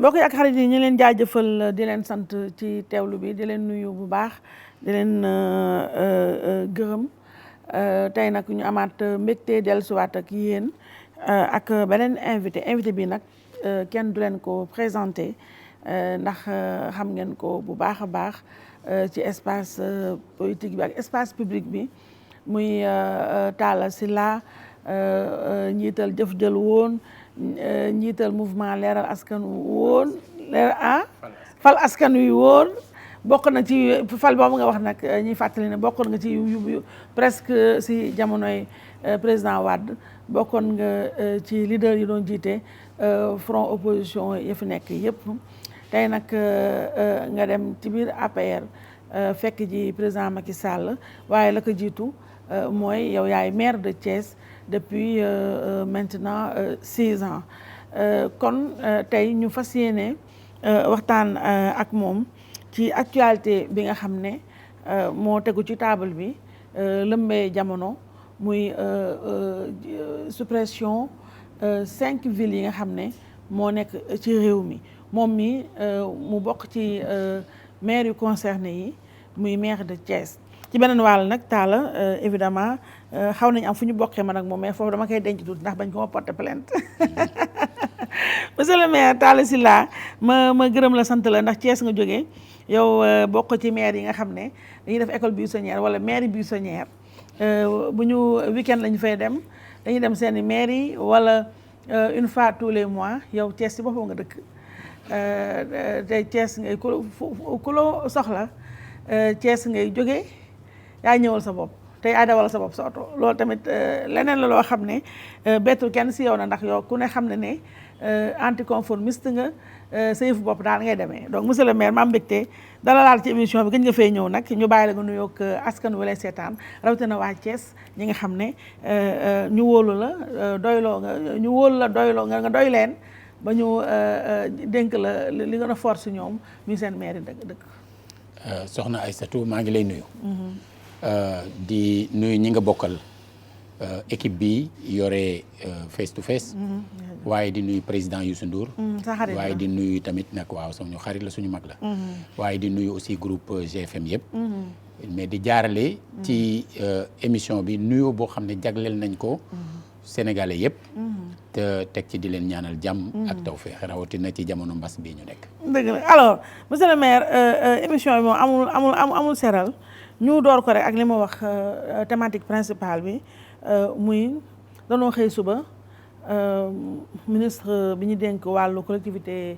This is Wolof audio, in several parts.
mbokk yi ak xarit yi ñu leen jaajëfal di leen sant ci teewlu bi di leen nuyu bu baax di leen gërëm tey nag ñu amaat mbégte dellusiwaat ak yéen ak beneen invité bi nag kenn du leen ko présenté ndax xam ngeen ko bu baax a baax ci espace politique bi ak espace public bi muy Talla Sylla njiital jëf jël woon njiital mouvement leeral askan woon fal askan wi woon bokk na ci fal boobu nga wax nag ñuy fàttali ne bokkoon nga ci yu presque si jamonoy président Wade bokkoon nga ci leader yi doon jiite front opposition yi fi nekk yëpp tey nag nga dem ci biir APR fekk ji président Macky Sall waaye la ko jiitu mooy yow yaay maire de Thiès depuis maintenant 6 ans kon tey ñu fas yéene waxtaan ak moom ci actualité bi nga xam ne moo tegu ci table bi lëmbee jamono muy suppression 5 villes yi nga xam ne moo nekk ci réew mi moom mi mu bokk ci maire yu concerné yi muy maire de Thiès. ci beneen wàll nag Talla évidemment xaw nañ am fu ñu bokkee man ak moom mais foofu dama koy denc tuuti ndax bañ ko ma porter plainte monsieur le maire Talla Sylla ma gërëm la sant la ndax Thiès nga jógee yow bokk ci maire yi nga xam ne dañuy def école buissonnière wala maire buissonnière bu ñu week-end lañu fay dem dañuy dem seeni maire yi wala une fois tous les mois yow Thiès ci boppam nga dëkk te Thiès ngay ku la soxla Thiès ngay jógee yaa ñëwal sa bopp te yaa dawal sa bopp sa oto loolu tamit leneen la loo xam ne bettul kenn si yow na ndax yow ku ne xam ne ne anticonformiste nga sa yëfu bopp daal ngay demee donc monsieur le maire ma am mbégte dala laal ci émission bi gëj nga fay ñëw nag ñu bàyyi la nga nuyoog askan wi lay seetaan rawatina waa Thiès ñi nga xam ne ñu wóolu la doyloo nga ñu wóolu la doyloo nga doy leen ba ñu dénk la li gën a force ñoom muy seen maire yi dëkk soxna Aïssatou maa ngi lay nuyu di nuyu ñi nga bokkal équipe bi yore face to face waaye di nuyu président Youssou Ndour waaye di nuyu tamit nag waaw suñu xarit la suñu mag la waaye di nuyu aussi groupe GFM yëpp mais di jaarale ci émission bi nuyoo boo xam ne jagleel nañ ko sénégalais yëpp te teg ci di leen ñaanal jàmm ak tawfeex rawatina ci jamono mbas bii ñu nekk dëgg la alors monsieur le maire émission bi moom amul seral ñu door ko rek ak li ma wax thématique principale bi muy danoo xëy suba ministre bi ñu dénk wàllu collectivité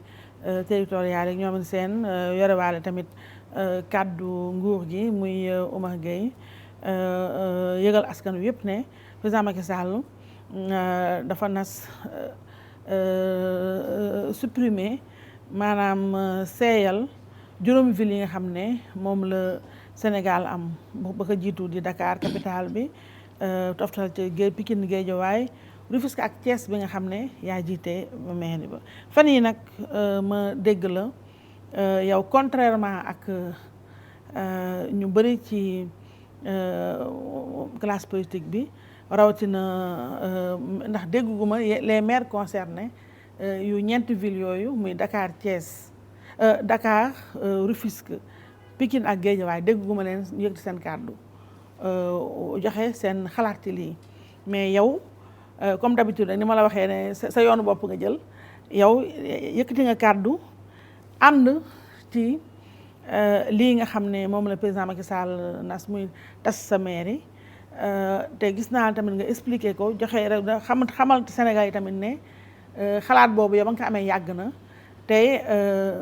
territoriale yi ñoom seen yore waale tamit kàddu nguur gi muy Oumar Gueye yëgal askan wi yëpp ne président Macky Sall dafa nas supprimer maanaam seeyal juróomi ville yi nga xam ne moom la Sénégal am ba ko jiitu di Dakar capitale bi toftal ci Pikine Guédiawaye Rufisque ak Thiès bi nga xam ne yaa jiite mairie ba fan yi nag ma dégg la yow contrairement ak ñu bëri ci classe politique bi rawatina ndax dégguma les maires concernés yu ñeenti villes yooyu muy Dakar Thiès Dakar Rufisque Pikine ak Guédiawaye dégguma leen yëg seen kàddu joxe seen xalaat ci lii mais yow comme d'habitude ni ma la waxee ne sa yoonu bopp nga jël yow yëkkati nga kàddu ànd ci lii nga xam ne moom la président Macky Sall nas muy tas sa mairie te gis naa tamit nga expliquer ko joxe rek xamal Sénégal yi tamit ne xalaat boobu yow ba nga ko amee yàgg na te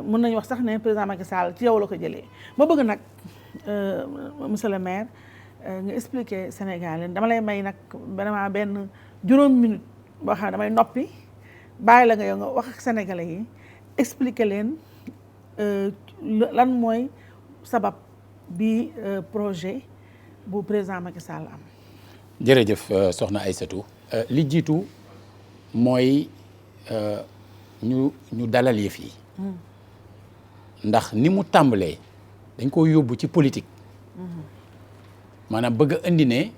mën nañu wax sax ne président Macky Sall ci yow la ko jëlee ma bëgg nag monsieur le maire nga expliquer Sénégal dama lay may nag vraiment benn juróom minute boo xam ne damay noppi bàyyi la nga yow nga wax ak sénégalais yi expliquer leen lan mooy sabab bi projet bu président Macky Sall am. jërëjëf soxna Aïssatou li jiitu mooy ñu dalal yëf yi ndax ni mu tàmbalee dañ ko yóbbu ci politique maanaam bëgg a indi ne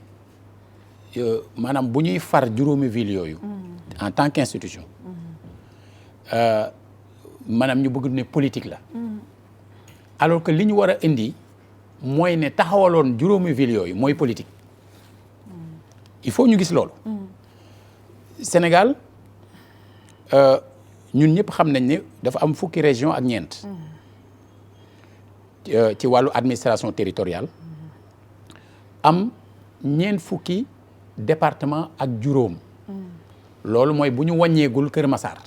maanaam bu ñuy far juróomi ville yooyu en tant qu'institution maanaam ñu bëgg ne politique la alors que li ñu war a indi mooy ne taxawaloon juróomi ville yooyu mooy politique il faut ñu gis loolu Sénégal ñun ñëpp xam nañ ne dafa am fukki région ak ñeent ci wàllu administration territoriale am ñeent fukki département ak juróom loolu mooy bu ñu wàññeegul Kër Massar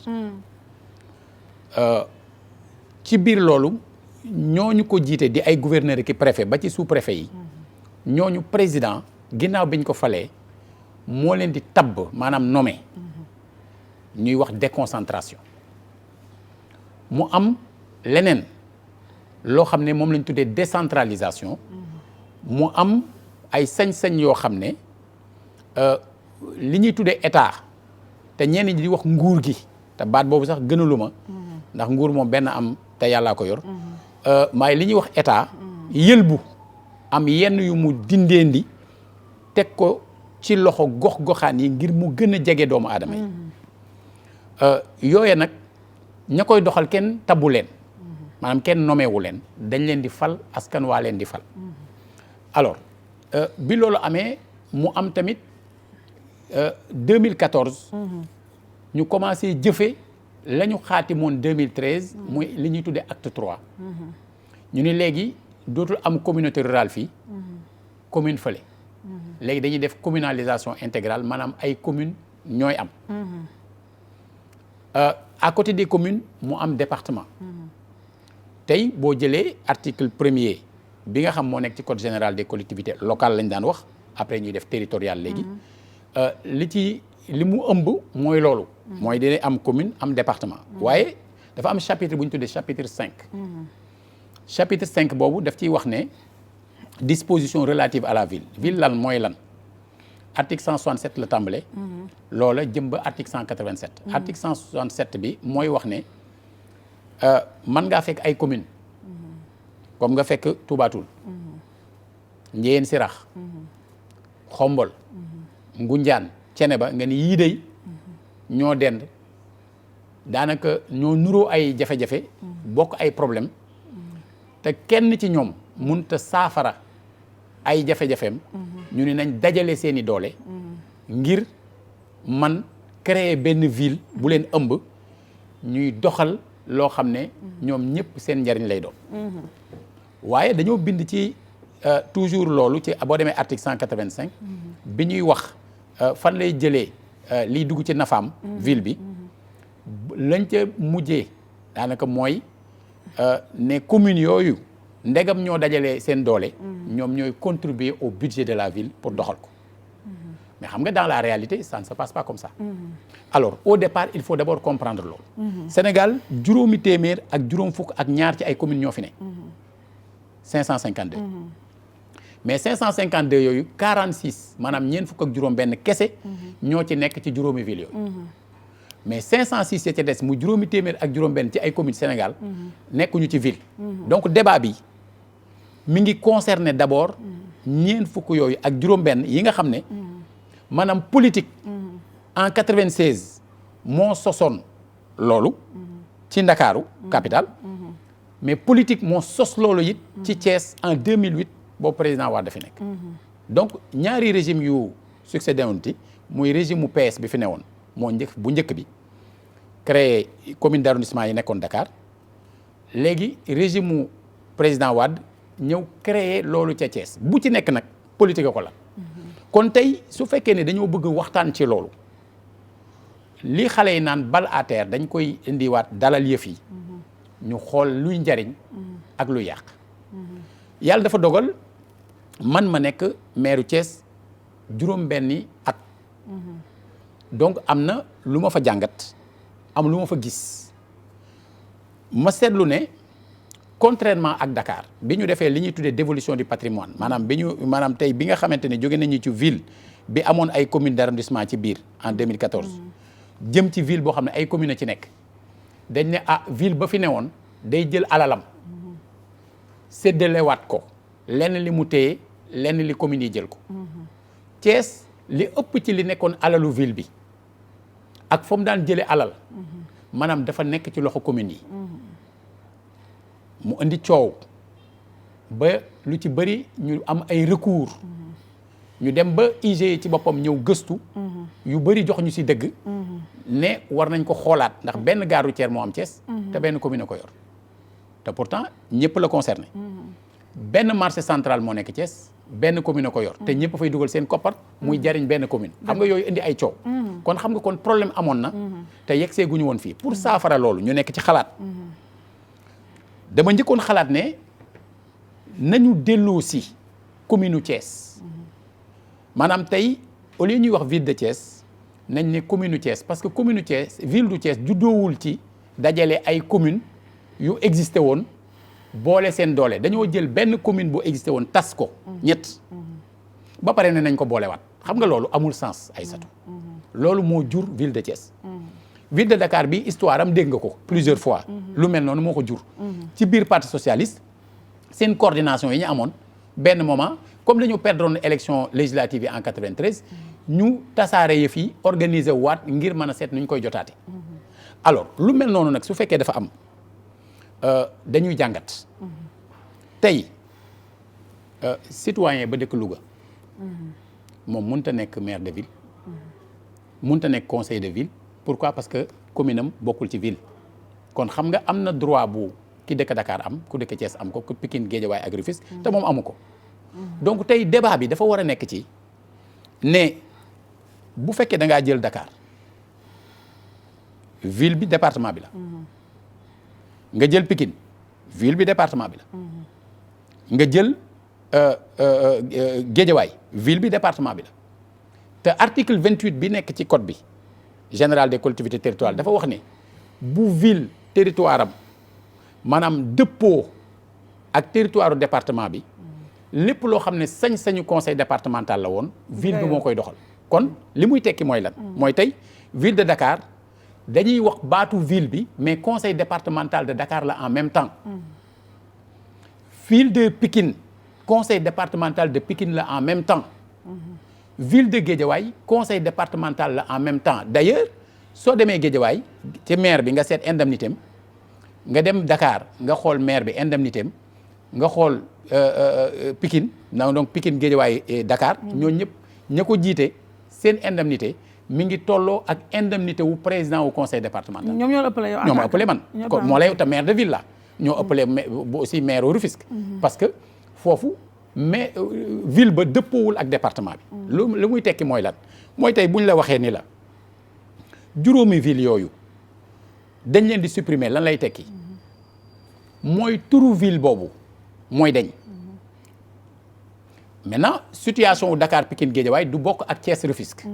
ci biir loolu ñooñu ko jiite di ay gouverneur ki préfet ba ci sous-préfet yi ñooñu président ginnaaw biñ ko falee moo leen di tabb maanaam nommé ñuy wax déconcentration mu am leneen loo xam ne moom lañ tuddee décentralisation mu am ay sañ-sañ yoo xam ne li ñuy tuddee état te ñenn ñi di wax nguur gi te baat boobu sax gënaluma ndax nguur moom benn am te yàllaa ko yor maay li ñuy wax état yëlbu am yenn yu mu dindeendi teg ko ci loxo gox-goxaan yi ngir mu gën a jege doomu aadama yi yooye nag ña koy doxal kenn tabbu leen maanaam kenn nomewu leen dañ leen di fal askan waa leen di fal alors bi loolu amee mu am tamit 2014 ñu commencé jëfe la ñu xaatimoon 2013 muy li ñuy tuddee acte 3 ñu ni léegi dootul am communauté rurale fii commune fële léegi dañuy def communalisation intégrale maanaam ay commune ñooy am à côté des communes mu am département tey boo jëlee article 1er bi nga xam moo nekk ci code général des collectivités locales lañ daan wax après ñuy def territorial léegi li mu ëmb mooy loolu mooy dina am commune am département waaye dafa am chapitre bu ñu tuddee chapitre 5 chapitre 5 boobu daf ciy wax ne disposition relative à la ville lan mooy lan article 167 la tàmbale loola jëm ba article 187 article 167 bi mooy wax ne man ngaa fekk ay commune comme nga fekk Touba Toul Ndiéyène Sirax Xombol Ngunjaan Ceneba nga ni yii day ñoo dend daanaka ñoo nuroo ay jafe-jafe bokk ay problème te kenn ci ñoom munta saafara ay jafe-jafeem ñu ne nañ dajale seeni doole ngir man créer benn ville bu leen ëmb ñuy doxal loo xam ne ñoom ñëpp seen njariñ lay doon waaye dañoo bind ci toujours loolu ci boo demee article 185 bi ñuy wax fan lay jëlee liy dugg ci nafaam ville bi lañ ca mujjee daanaka mooy ne communes yooyu ndegam ñoo dajalee seen doole ñoom ñooy contribuer au budget de la ville pour doxal ko mais xam nga dans la réalité ça ne se passe pas comme ça alors au départ il faut d'abord comprendre loolu Sénégal juróomi téeméer ak juróom fukk ak ñaar ci ay communes ñoo fi ne 552 mais 552 yooyu 46 maanaam ñeent fukk ak juróom benn kese ñoo ci nekk ci juróomi ville yooyu mais 506 ya ca des mu juróomi téeméer ak juróom benn ci ay communes Sénégal nekkuñu ci ville donc débat bi mi ngi concerner d'abord ñeent fukk yooyu ak juróom benn yi nga xam ne maanaam politique en 96 moo sosoon loolu ci Ndakaaru capitale mais politique moo sos loolu it ci Thiès en 2008 boobu président Wade dafi nekk donc ñaari régime yu succédé woon ti muy régime mu PS bi fi newoon moo bu njëkk bi créé commune d'arrondissement yi nekkoon Dakar léegi régime mu président Wade ñëw créé loolu ca Thiès bu ci nekk nag politique ko la kon tey su fekkee ne dañoo bëgg waxtaan ci loolu li xale yi naan bal à terre dañ koy indiwaat dalal yëf yi ñu xool luy njariñ ak luy yàq yàlla dafa dogal man ma nekk maire Thiès juróom benni at donc am na lu ma fa jàngat am lu ma fa gis ma seetlu ne contrairement ak Dakar bi ñu defee li ñuy tuddee dévolution du patrimoine maanaam tey bi nga xamante ne jóge nañu ci ville bi amoon ay commune d'arrondissement ci biir en 2014 jëm ci ville boo xam ne ay commune a ci nekk dañ ne ville ba fi newoon day jël alalam séddalewaat ko lenn li mu téye lenn li communes yi jël ko Thiès li ëpp ci li nekkoon alalu ville bi ak fa mu daan jëlee alal maanaam dafa nekk ci loxo communes yi mu indi coow ba lu ci bëri ñu am ay recours ñu dem ba IGE ci boppam ñëw gëstu yu bëri jox ñu si dëgg ne war nañ ko xoolaat ndax benn gare routière moo am Thiès te benn commune a ko yor te pourtant ñëpp la concerné benn marché central moo nekk Thiès benn commune a ko yor te ñëpp fay dugal seen koppar muy jariñ benn commune xam nga yooyu indi ay coow kon xam nga kon problème amoon na te yegsee gu ñu woon fii pour saafara loolu ñu nekk ci xalaat dama njëkkoon xalaat ne nañu delloo si commune u Thiès maanaam tey au lieu ñuy wax ville de Thiès nañ ne commune u Thiès parce que commune u Thiès ville du Thiès juddoowul ci dajale ay commune yu existé woon boole seen doole dañoo jël benn commune bu existé woon tas ko ñett ba pare ne nañ ko boolewaat xam nga loolu amul sens Aïssatou loolu moo jur ville de Thiès ville de Dakar bi histoire am dégg nga ko plusieurs fois lu mel noonu moo ko jur ci biir parti socialiste seen coordination yi ñu amoon benn moment comme dañu perdroon élection législative yi en 93 ñu tasaare yëf yi organiser waat ngir mën a seet nu ñu koy jotaate alors lu mel noonu nag su fekkee dafa am dañuy jàngat tey citoyen ba dëkk Louga moom mënut a nekk maire de ville mënut a nekk conseil de ville pourquoi parce que commune am bokkul ci ville kon xam nga am na droit bu ki dëkk Dakar am ku dëkk Thiès am ko ku Pikine Guédiawaye ak Rufisque te moom amu ko donc tey débat bi dafa war a nekk ci ne bu fekkee da ngaa jël Dakar ville bi département bi la nga jël Pikine ville bi département bi la nga jël Guédiawaye ville bi département bi la te article 28 bi nekk ci code bi général des collectivités territoriales dafa wax ne bu ville territoire am maanaam dëppoo ak territoire département bi lépp loo xam ne sañ-sañu conseil départemental la woon ville bi moo koy doxal kon li muy tekki mooy lan mooy tey ville de Dakar dañuy wax baatu ville bi mais conseil départemental de Dakar la en même temps ville de Pikine conseil départemental de Pikine la en même temps ville de Guédiawaye conseil départemental la en même temps d'ailleurs soo demee Guédiawaye ci maire bi nga seet indemnité am nga dem Dakar nga xool maire bi indemnité am nga xool Pikine donc Pikine Guédiawaye et Dakar ñooñu ñëpp ña ko jiite seen indemnité mi ngi tolloo ak indemnité wu président wu conseil départemental. ñoom ñoo ëppale yow. ñoo ma ëppale man kon moo lay te maire de ville la ñoo ëppale aussi maire au Rufisque parce que foofu mais ville ba dëppoowul ak département bi. lu muy tekki mooy lan mooy tey buñ la waxee ni la juróomi ville yooyu dañ leen di supprimer lan lay tekki mooy turu ville boobu mooy dañ maintenant situation wu Dakar Pikine Guédiawaye du bokk ak Thiès Rufisque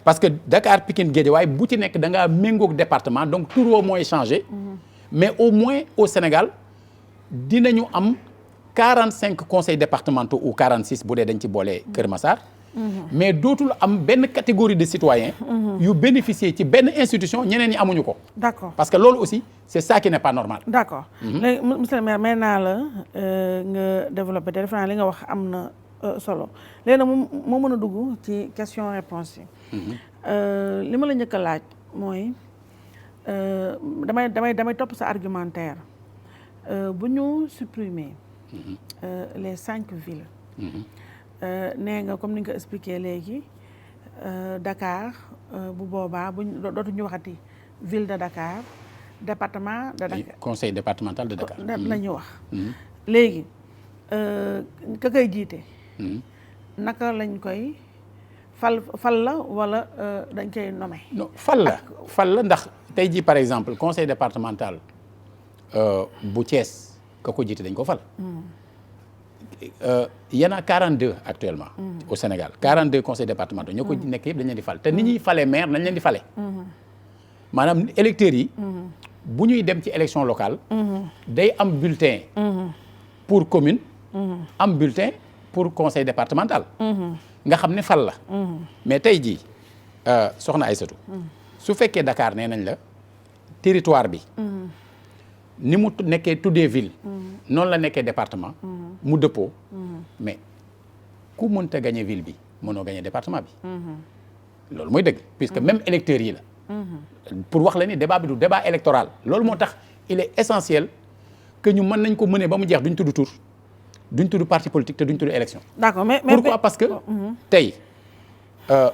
parce que Dakar Pikine Guédiawaye bu ci nekk da ngaa méngoog département donc tur woo mooy changé mais au moins au Sénégal dinañu am 45 conseils départementaux ou 46 bu dee dañ ci boole Kër Massar mais dootul am benn catégorie de citoyens yu bénéficier ci benn institution ñeneen ñi amuñu ko. D'accord parce que loolu aussi c'est ça qui n'est pas normal. D'accord léegi monsieur le maire may naa la nga développé te defe naa li nga wax am na solo léegi nag moo mën a dugg ci question réponse yi li ma la njëkk a laaj mooy damay topp sa argumentaire bu ñu supprimer les 5 villes nee nga comme ni nga ko expliqué léegi Dakar bu boobaa buñ dootuñu waxati ville de Dakar département de Dakar conseil départemental de Dakar la ñu wax léegi ka koy jiite naka lañ koy fal la wala dañ koy nommer non fal la ndax tey jii par exemple conseil départemental bu Thiès ka ko jiite dañ ko fal y en a 42 actuellement au Sénégal 42 conseils départementaux ñoo ko nekk yëpp dañ leen di fal te ni ñuy fale maire nañ leen di fale maanaam électeurs yi bu ñuy dem ci élection locale day am bulletin pour commune am bulletin pour conseil départemental nga xam ne fal la mais tey jii soxna Aïssatou su fekkee Dakar nee nañ la territoire bi ni mu nekkee tuddee ville noonu la nekkee département mu dëppoo mais ku mënta gagner ville bi mënoo gagner département bi loolu mooy dëgg puisque même électeurs yi la pour wax la ni débat bi du débat électoral loolu moo tax il est essentiel que ñu mën nañ ko mënee ba mu jeex duñ tudd tur duñ tudd parti politique te duñ tudd élection. d'accord mais pourquoi parce que tey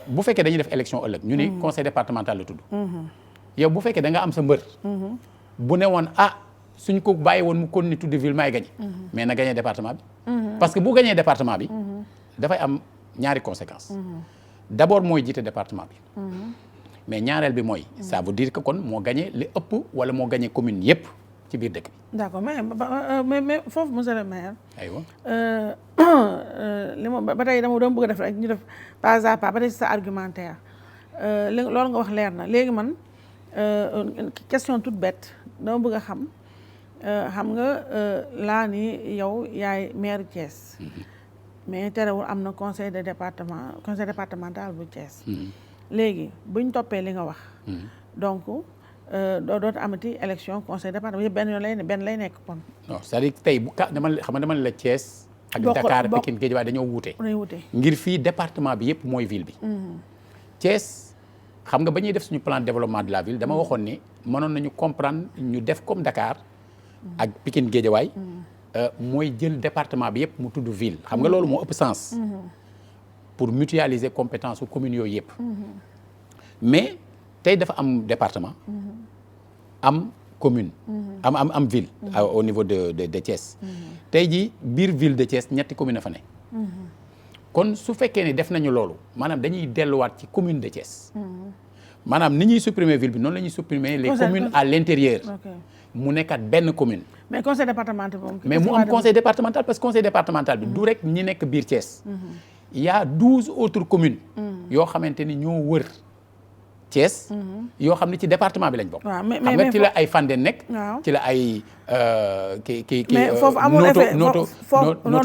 bu fekkee dañuy def élection ëllëg ñu ni conseil départemental la tudd. yow bu fekkee da nga am sa mbër. bu ne woon suñ ko bàyyi woon mu continuer tudd ville maay gagné. mais na gagné département bi. parce que bu gagné département bi. dafay am ñaari conséquences. d'abord mooy jiite département bi. mais ñaareel bi mooy. ça veut dire que kon moo gagné li ëpp wala moo gagné commune yépp ci biir dëkk bi. d'accord mais foofu monsieur le maire. aywa. li ma ba tey dama doon bëgg a def rek ñu def pas à pas ba tey sa argumentaire loolu nga wax leer na léegi man question toute bête dama bëgg a xam nga laa ni yow yaay maire Thiès. mais terewul am na conseil départemental bu Thiès. léegi buñ toppee li nga wax. donc dootu amati élection conseil départemental benn lay nekk kon. non c'est-à-dire tey bu dama la Thiès. ak Dakar Pikine Guédiawaye dañoo wuute. ngir fii département bi yëpp mooy ville bi. Thiès xam nga ba ñuy def suñu plan de développement de la ville dama waxoon ni mënoon nañu comprendre ñu def comme Dakar. ak Pikine Guédiawaye. mooy jël département bi yëpp mu tudd ville xam nga loolu moo ëpp sens. pour mutualiser compétence su communes yooyu yëpp. mais tey dafa am département. am commune. am ville. au niveau de Thiès. tey jii biir ville de Thiès ñetti commune a fa ne. kon su fekkee ne def nañu loolu maanaam dañuy delluwaat ci commune de Thiès. maanaam ni ñuy supprimer ville bi noonu la ñuy supprimer les communes à l'intérieur. mu nekkaat benn commune. mais conseil départemental mais mu am conseil départemental parce que conseil départemental bi du rek ñi nekk biir Thiès. il y a 12 autres communes. yoo xamante ni ñoo wër Thiès. yoo xam ne ci département bi lañ bokk. waaw mais xam nga ci la ay Fandène nekk. ci la ay mais foofu amul effet Notto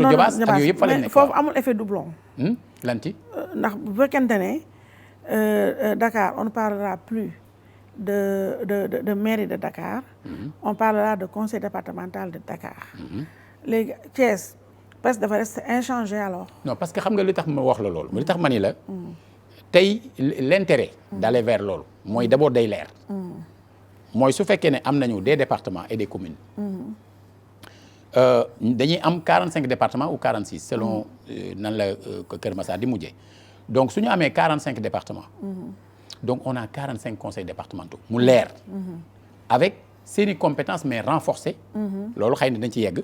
Diobass ak yooyu yëpp fa lañ nekk. foofu amul effet doublon. lan ci. ndax bu fekkente ne Dakar on ne parlera plus de mairie de Dakar. on parlera de conseil départemental de Dakar. léegi Thiès parce que dafa rester inchangé alors. non parce que xam nga li tax ma wax la loolu. li tax ma ni la. tey l'intérêt d'aller vers loolu mooy d'abord day leer. mooy su fekkee ne am nañu des départements et des communes. dañuy am 45 départements ou 46 selon nan la Kër Massar di mujjee donc su ñu amee 45 départements. donc on a 45 conseils départementaux mu leer. avec seeni compétences mais renforcées. loolu xëy na dañ ci yegg.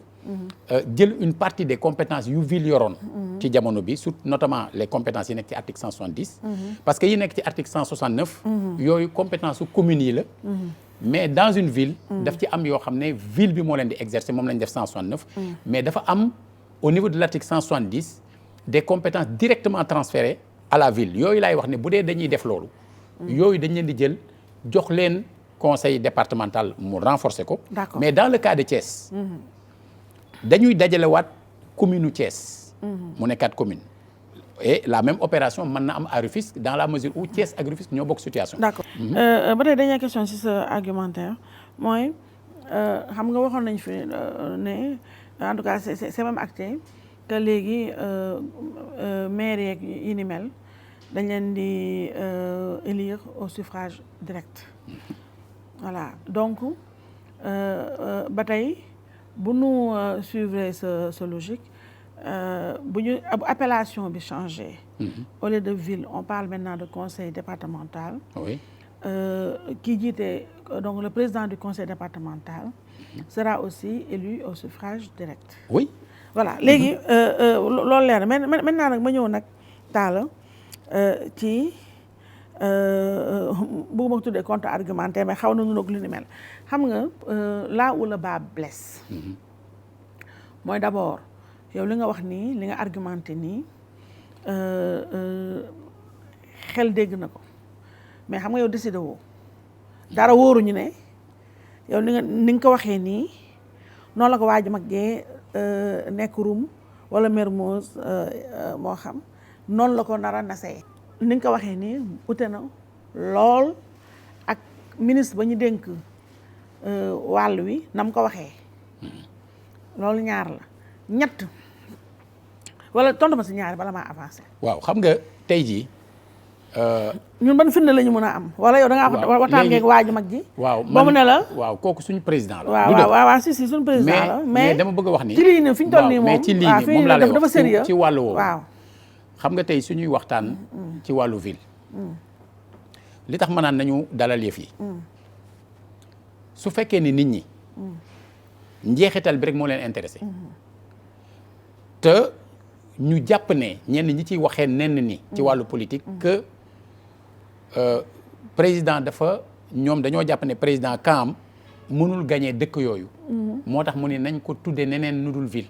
jël une partie des compétences yu ville yoroon. ci jamono bi surtout notamment les compétences yi nekk ci article 170. parce que yi nekk ci article 169. yooyu compétence su communes yi la. mais dans une ville. daf ci am yoo xam ne ville bi moo leen di exercer moom lañ def 169. mais dafa am au niveau de l'article 170 des compétences directement transférées à la ville yooyu laay wax ne bu dee dañuy def loolu. yooyu dañ leen di jël jox leen conseil départemental mu renforcer ko. mais dans le cas de Thiès. dañuy dajalewaat commune u Thiès. mu nekkaat commune. et la même opération mën na am à Rufisque dans la mesure où Thiès ak Rufisque ñoo bokk situation. d'accord ba tey dernière question ci sa argumentaire mooy xam nga waxoon nañ fi ne en tout cas c'est même acté que léegi maire yeeg yi ni mel dañ leen di élire au suffrage direct. voilà donc ba tey bu nu suivre sa logique. bu ñu appellation bi changé. au lieu de ville on parle maintenant de conseil départemental. oui. qui jiite donc le président du conseil départemental. sera aussi élu au suffrage direct. oui. voilà léegi loolu leer na maintenant nag ma ñëw nag Talla ci bëgguma ko tuddee contre argumentaire mais xaw na nu nag lu ni mel xam nga là où le bas blesse. mooy d'abord. yow li nga wax nii li nga argumenté nii xel dégg na ko mais xam nga yow décidé woo dara wóoruñu ne yow ni nga ko waxee nii noonu la ko waaj mag jee nekk Rum wala Mermoz moo xam noonu la ko nar a nasee ni nga ko waxee nii ute na lool ak ministre ba ñu dénk wàll wi na mu ko waxee loolu ñaar la ñett wala tontu ma si ñaari bala maa avancé. waaw xam nga tey jii ñun ban firnde la ñu mën a am. wala yow da ngaa waxtaan ngeen waaju mag ji. waaw ba mu ne la. waaw kooku suñu président la. waaw si suñu président la. mais dama bëgg a wax ni. ci lii nii fi ñu toll nii moom mais ci lii nii moom laa lay dafa sérieux ci wàllu woowu. waaw xam nga tey suñuy waxtaan. ci wàllu ville. li tax ma naan nañu dalal yëf yi. su fekkee ni nit ñi. njeexital bi rek moo leen intéressé. te ñu jàpp ne ñenn ñi ciy waxee nenn ni. ci wàllu politique que président dafa ñoom dañoo jàpp ne président Kaam mënul gagner dëkk yooyu. moo tax mu ne nañ ko tudde neneen nudul ville.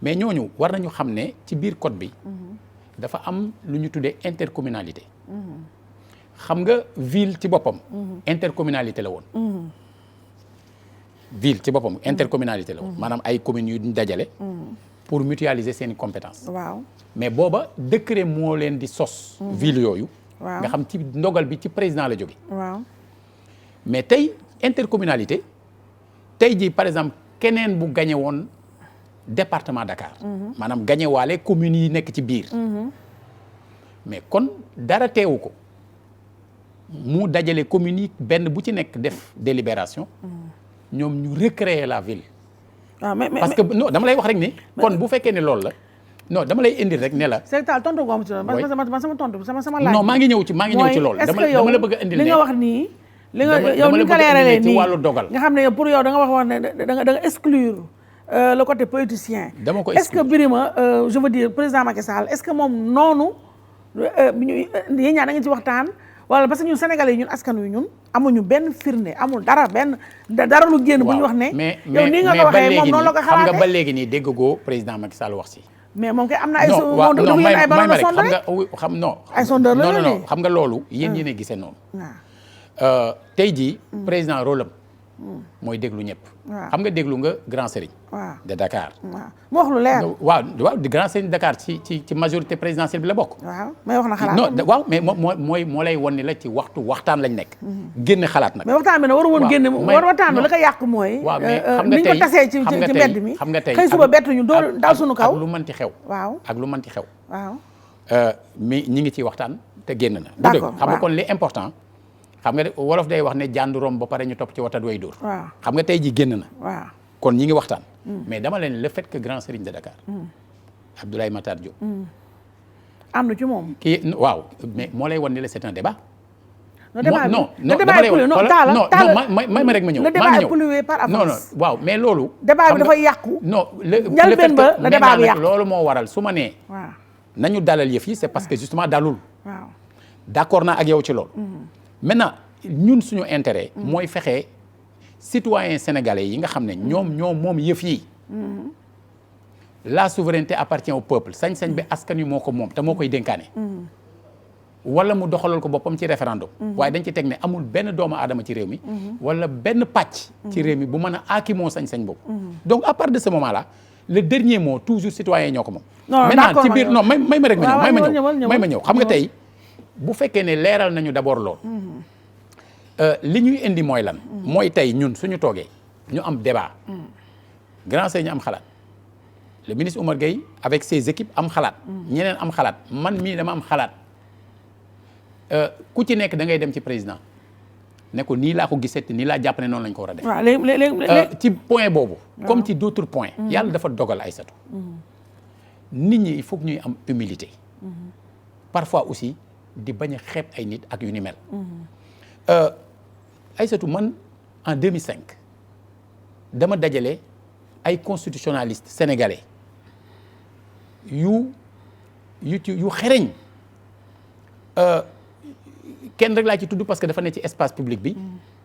mais ñooñu war nañu xam ne ci biir code bi. dafa am lu ñu tuddee intercommunalité. xam nga ville ci boppam. intercommunalité la woon. ville ci boppam intercommunalité la woon. maanaam ay communes yu ñu dajale. pour mutualiser seen compétences. waaw mais booba décret moo leen di sos. ville yooyu. waaw nga xam ci ndogal bi ci président la jóge. waaw mais tey intercommunalité tey jii par exemple keneen bu gagné woon département Dakar. maanaam gagné waale communes yi nekk ci biir. mais kon dara teewu ko mu dajale communes yi benn bu ci nekk def délibération. ñoom ñu recréer la ville. parce que non dama lay wax rek ni. kon bu fekkee ne loolu la. non dama lay indil rek ne la. secrétaire tontu ko am ci loolu. man sama tontu sama laaj. non maa ngi ñëw ci loolu. dama la bëgg a indil li nga wax nii. li nga yow ni nga ko leeralee nii ci wàllu dogal. nga xam ne yow pour yow da nga wax ne da nga exclure le côté politicien. dama ko est-ce que Birima je veux dire président Macky Sall est-ce que moom noonu yéen ñaar da ngeen ci waxtaan. wala parce que ñun Sénégalais yi ñun askan wi ñun amuñu benn firnde amul dara lu génn bu ñu wax ne. yow nii nga ko waxee moom noonu la ko xalaatee xam nga ba léegi nii dégg goo président Macky Sall wax si. mais moom kay am na ay. moom dafa yéen ay ballon de sonde rek ay sondeur la non xam nga loolu yéen yéen a gisee noonu. tey jii président rôle am mooy déglu ñëpp. xam nga déglu nga grand serigne. de Dakar. mu wax lu leer. waaw di grand serigne Dakar ci majorité présidentielle bi la bokk. may wax na xalaat. non waaw mais moo lay won ni la ci waxtaan lañ nekk. génn xalaat nag. mais waxtaan bi nag waru woon génn waxtaan bi la ko yàq mooy. waaw mais xam nga tey ni ñu ko tasee ci mbedd mi. xam nga tey xëy suba bettu ñu dal suñu kaw. ak lu mënti xew. ak lu mënti xew. mais ñi ngi ciy waxtaan te génn na. d'accord xam nga kon li important. xam nga wolof day wax ne jàndu romb ba pare ñu topp ci watat way dóor. xam nga tey ji génn na. kon ñi ngi waxtaan. mais dama leen le fait que grand serigne de Dakar. Abdoulaye Matar Diop. am na ci moom. kii waaw mais moo lay wan ni la c'est un débat. non dama lay wax may ma rek ma ñëw. le débat est pollué par avance. non waaw mais loolu. débat bi dafay yàqu. non njëlbeen ba la débat bi yàqu loolu moo waral su ma nee. nañu dalal yëf yi c'est parce que justement dalul. d'accord naa ak yow ci loolu. maintenant ñun suñu intérêt. mooy fexe citoyens sénégalais yi nga xam ne ñoom moom yëf yi. la souveraineté appartient au peuple sañ-sañ bi askan wi moo ko moom te moo koy dénkaane. wala mu doxalal ko boppam ci référendum. waaye dañ ci teg ne amul benn doomu aadama ci réew mi. wala benn pàcc. ci réew mi bu mën a aakimoo sañ-sañ boobu. donc à partir de ce moment là le dernier mot toujours citoyens yi ñoo ko moom. maintenant ci biir non may ma rek ma ñëw may ma ñëw xam nga tey. bu fekkee ne leeral nañu d'abord lool li ñuy indi mooy lan mooy tey ñun suñu toogee ñu am débat grand seigneur ñu am xalaat le ministre Oumar Gueye avec ses équipes am xalaat ñeneen am xalaat man mii dama am xalaat ku ci nekk da ngay dem ci président ne ko nii laa ko gisee te nii laa jàpp ne noonu lañ ko war a def léegi ci point boobu comme ci d'autres points yàlla dafa dogal Aïssatou nit ñi il faut que ñuy am humilité parfois aussi di bañ a xeeb ay nit ak yu ni mel. Aïssatou man en 2005 dama dajale ay constitutionnalistes sénégalais yu xereñ kenn rek laa ci tudd parce que dafa ne ci espace public bi.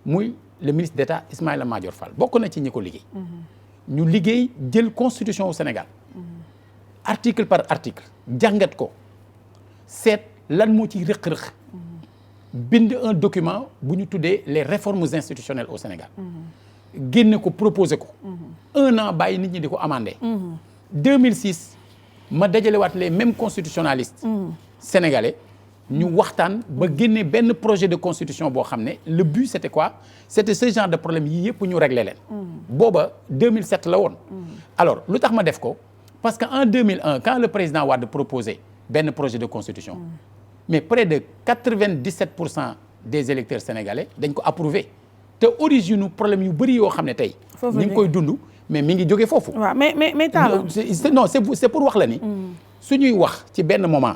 muy le ministre d'État Ismaïla Madior Fall bokk na ci ñi ko liggéey. ñu liggéey jël constitution au Sénégal. article par article jàngat ko seet. lan moo ci rëq-rëq bind un document bu ñu tuddee les réformes institutionnelles au Sénégal génne ko proposé ko 1 an bàyyi nit ñi di ko amandé 2006 ma dajalewaat les mêmes constitutionnalistes sénégalais ñu waxtaan ba génne benn projet de constitution boo xam ne le but c'était quoi c'était ce genre de problème yii yëpp ñu réglé leen booba 2007 la woon alors lu tax ma def ko parce que en 2001 quand le président Wade proposé benn projet de constitution mais près de 97% des électeurs sénégalais dañ ko approuvé te origine problème yu bëri yoo xam ne tey. ñu ngi koy dund mais mi ngi jóge foofu. waaw mais Talla. non c'est pour wax la ni. su ñuy wax ci benn moment.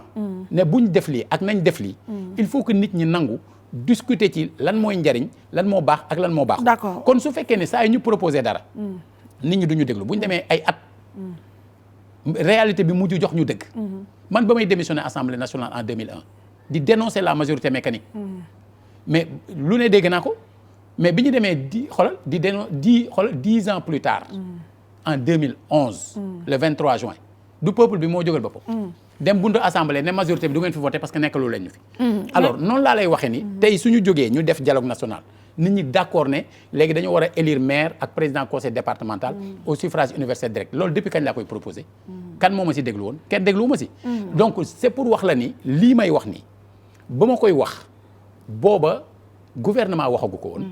ne buñ def lii ak nañ def lii. il faut que nit ñi nangu discuter ci lan mooy njariñ lan moo baax ak lan moo baax. d'accord kon su fekkee ne saa yi ñu proposé dara. nit ñi duñu déglu bu ñu demee ay at. réalité bi mujj jox ñu dëgg. man ba may démissionné Assemblée nationale en 2001 di dénoncer la majorité mécanique. mais lu ne dégg naa ko mais bi ñu demee dix ans plus tard. en 2011. le 23 juin. du peuple bi moo jógal boppam. dem buntu assemblée ne majorité bi du ngeen fi voté parce que nekkaloo leen ñu fi. alors noonu laa lay waxee ni. tey suñu jógee ñu def dialogue national. nit ñi d'accord ne léegi dañoo war a élire maire ak président conseil départemental. au suffrage universel direct loolu depuis kañ laa koy proposé. kan moo ma si déglu woon kenn déglu ma si. donc c'est pour wax la ni lii may wax ni ba ma koy wax booba gouvernement waxagu ko woon.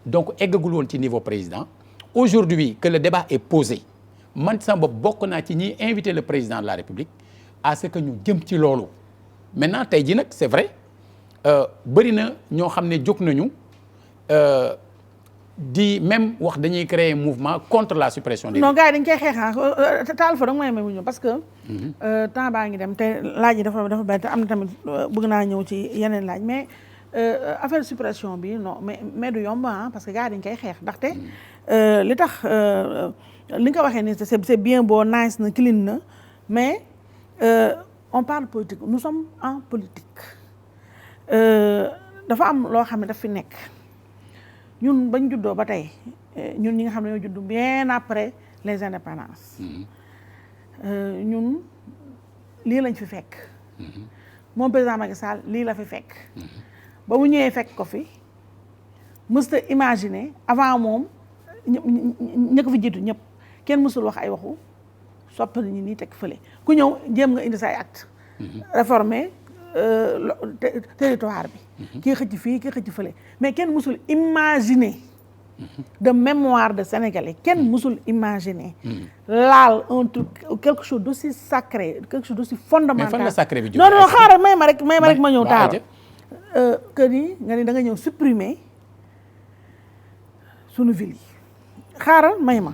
donc eggagul woon ci niveau président. aujourd'hui que le débat est posé man sama bopp bokk naa ci ñiy inviter le président de la République à ce que ñu jëm ci loolu. maintenant tey jii nag c'est vrai bëri na ñoo xam ne jóg nañu. di même wax dañuy créer mouvement contre la suppression des. non gars yi dañ koy xeex taal fa da nga may wuñu parce que. temps baa ngi dem te laaj yi dafa bari te am na tamit bëgg naa ñëw ci yeneen laaj mais affaire suppression bi non mais du yomb parce que gars yi dañ koy xeex ndaxte li tax li nga ko waxee ni c'est bien beau nice na clean na mais on parle politique nous sommes en politique dafa am loo xam ne daf fi nekk. ñun bañ juddoo ba tey ñun ñi nga xam ne ñoo juddu bien après les indépendances ñun lii lañ fi fekk moom président Macky Sall lii la fi fekk ba mu ñëwee fekk ko fi mësta imaginer avant moom ña ko fi jiitu ñëpp kenn mësul wax ay waxu soppali ñi nii teg fële ku ñëw jéem nga indi say acte réformer territoire bi kii xëcc fii kii xëcc fële mais kenn mësul imaginer de mémoire de sénégalais kenn mësul imaginer laal un truc quelque chose d'aussi sacré quelque chose d'aussi fondamental. mais fan la sacré bi jógee non xaaral may ma rek ma ñëw taal que ni nga ni da nga ñëw supprimer sunu ville yi xaaral may ma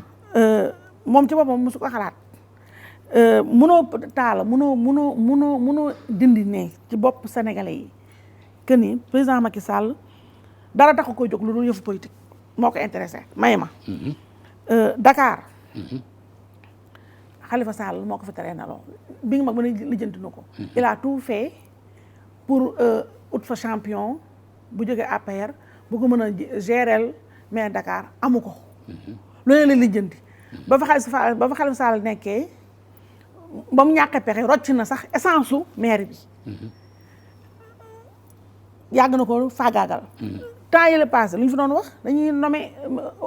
moom ci boppam mësu ko xalaat mënoo taala mënoo dindi ne ci bopp sénégalais yi que ni président Macky Sall dara taxu ko jóg lu dul yëfu politique moo ko intéressé may ma Dakar Khalifa Sall moo ko fa teree na lool bi nga mag mën a lijjanti na ko il a tout fait pour ut fa champion bu jógee APR bu ko mën a gérer mais Dakar amu ko loolu la lijjanti ba fa Khalifa Sall nekkee ba mu ñàkk pexe rocc na sax essence su maire bi yàgg na ko faagaagal temps yi la passé lu ñu fi doon wax dañuy nommé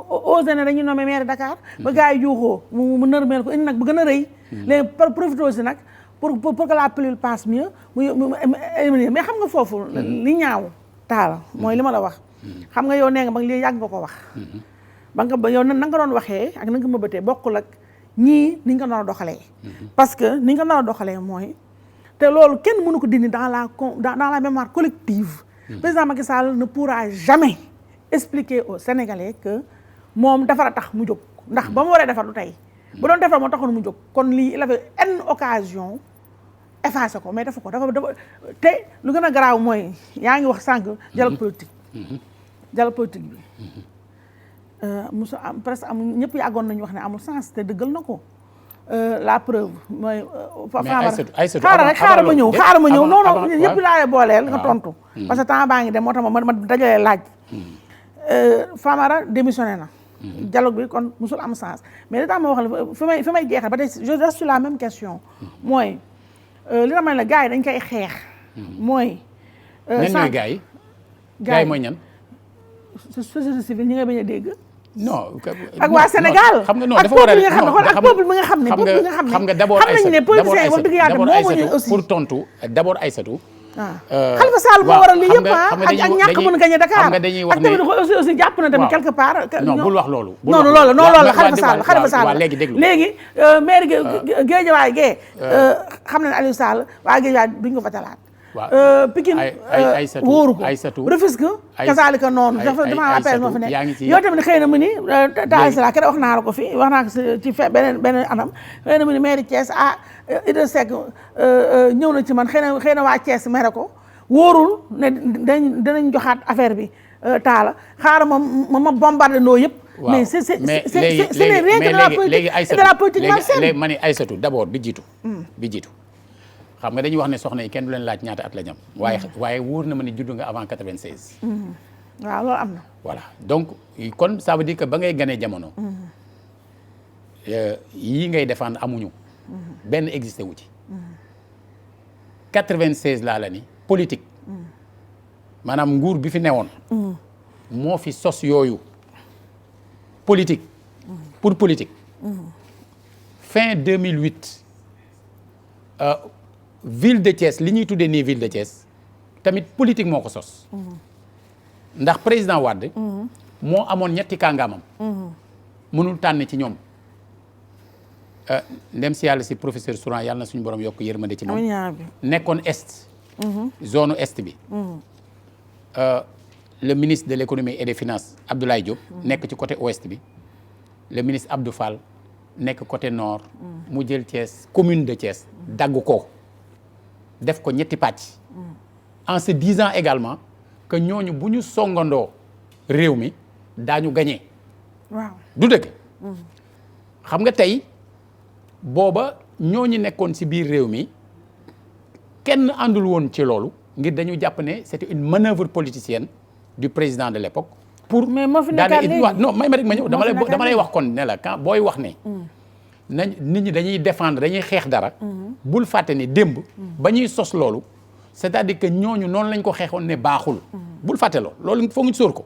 osé ne dañuy nommé maire Dakar ba gars yi juuxoo mu nërmeel ko indi nag bu gën a rëy léegi profité aussi nag pour que la pilule passe mieux mu éliminer mais xam nga foofu li ñaaw taala mooy li ma la wax xam nga yow nee nga ba li yàgg nga ko wax ba nga yow na nga doon waxee ak na nga mëbatee bokkul ak ñii ni nga nar a doxalee parce que ni nga nar a doxalee mooy te loolu kenn mënu ko dindi dans la mémoire collective président Macky Sall ne pourra jamais expliquer aux Sénégalais que moom defar a tax mu jóg ndax ba mu waree defar du tey bu doon defar moo taxoon mu jóg kon lii il avait une occasion effacé ko mais dafa te lu gën a garaaw mooy yaa ngi wax sànq dialogue politique bi musu am presque amul ñëpp yàggoon nañu wax ne amul sens te dëggal na ko la preuve mooy. xaaral ma ñëw non yëpp laa booleel nga tontu. parce que temps baa ngi dem moo tax ma dajalee laaj. Famara démissionné na. dialogue bi kon musul am sens mais li tax ma wax la fi may jeexal ba tey je reste sur la même question. mooy li nga xam ne gars yi dañ koy xeex. mooy. ñan ñooy gars yi. gars yi mooy ñan. société civile ñi nga bañ a dégg. non ak waa Sénégal xam nga non dafa war a ak peuple bi nga xam ne peuple bi nga xam ne xam nga d'abord Aïssatou pour tontu d'abord Aïssatou Khalifa Sall moo waral lii yëpp ak ñàkk mën a gagné Dakar xam nga dañuy wax ne ak tamit aussi jàpp na tamit quelque part non bul wax loolu non loolu Khalifa Sall léegi déglu léegi maire Guédiawaye gee xam na ne Aliou Sall waa Guédiawaye duñ ko fa talaat Pikine wóoru ko Rufisque kasaalika noonu dafa appel moo fi nekk yow tamit xëy na mu ni taalisala kenn wax naa la ko fi wax naa ko ci beneen anam xëy na mu ni maire Thiès Idrissa Seck ñëw na ci man xëy na waa Thiès mere ko wóorul ne dinañ joxaat affaire bi taala xaaral ma bombardé ndoo yëpp mais c'est les règles de la politique malsaine léegi ma ni Aïssatou d'abord bi jiitu xam nga dañuy wax ne soxna yi kenn du leen laaj ñaata at la ñam waaye wóor na ma ni juddu nga avant 96 waaw loolu am na voilà donc kon ça veut dire que ba ngay ganee jamono yii ngay défendre amuñu benn existé wu ci 96 laa la ni politique maanaam nguur bi fi newoon moo fi sos yooyu politique pour politique fin 2008 ville de Thiès li ñuy tuddee nii ville de Thiès tamit politique moo ko sos ndax président Wade moo amoon ñetti kàngaamam mënul tànn ci ñoom ndem si yàlla si professeur Souran yàlla na suñu borom yokk yërmande ci moom nekkoon est zone est bi le ministre de l'économie et des finances Abdoulaye Diop nekk ci côté ouest bi le ministre Abdou Fall nekk côté nord mu jël Thiès commune de Thiès dagg ko def ko ñetti pàcc en se disant également que ñooñu bu ñu songandoo réew mi daañu gagné waaw du dëgg xam nga tey booba ñooñu nekkoon ci biir réew mi kenn àndul woon ci loolu ngir dañu jàpp ne c'était une manœuvre politicienne du président de l'époque pour mais moo fi nekkaat léegi non may ma rek ma ñëw dama lay wax kon ne la quand booy wax ne nañ nit ñi dañuy défendre dañuy xeex dara bul fàtte ne démb ba ñuy sos loolu c'est-à-dire que ñooñu noonu lañ ko xeexoon ne baaxul bul fàtte loolu foog ñu sóor ko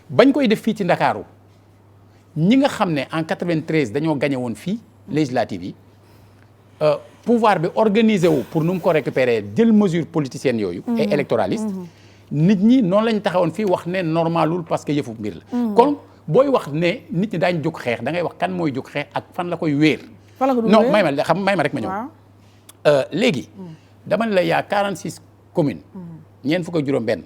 bañ koy def fii ci Ndakaaru ñi nga xam ne en 93 dañoo gagné woon fii législative yi pouvoir bi organisé wu pour nu mu ko récupérer jël mesure politicienne yooyu et électoraliste nit ñi noonu lañ taxawoon fii wax ne normalul parce que yëfu mbir la kon booy wax ne nit ñi daañ jóg xeex da ngay wax kan mooy jóg xeex ak fan la koy wéer non may ma rek ma ñëw léegi dama ne la yaa 46 communes ñeent fukk ak juróom benn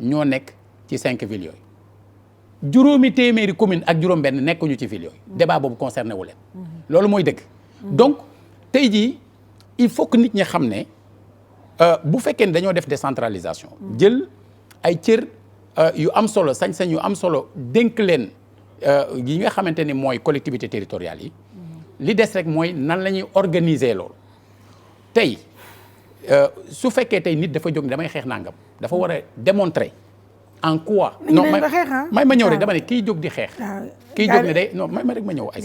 ñoo nekk ci 5 villes yooyu juróomi téeméeri commune ak juróom benn nekkuñu ci villes yooyu débat boobu concerné wu leen loolu mooy dëgg donc tey jii il faut que nit ñi xam ne bu fekkee ne dañoo def décentralisation jël ay cër yu am solo sañ-sañ yu am solo dénk leen yi nga xamante ni mooy collectivité territoriales yi li des rek mooy nan la ñuy organiser loolu tey su fekkee tey nit dafa jóg ne damay xeex nangam dafa war a démontrer en quoi non may ma ñëw rek dama ne kii jóg di xeex kii jóg ne day non may ma rek ma ñëw ay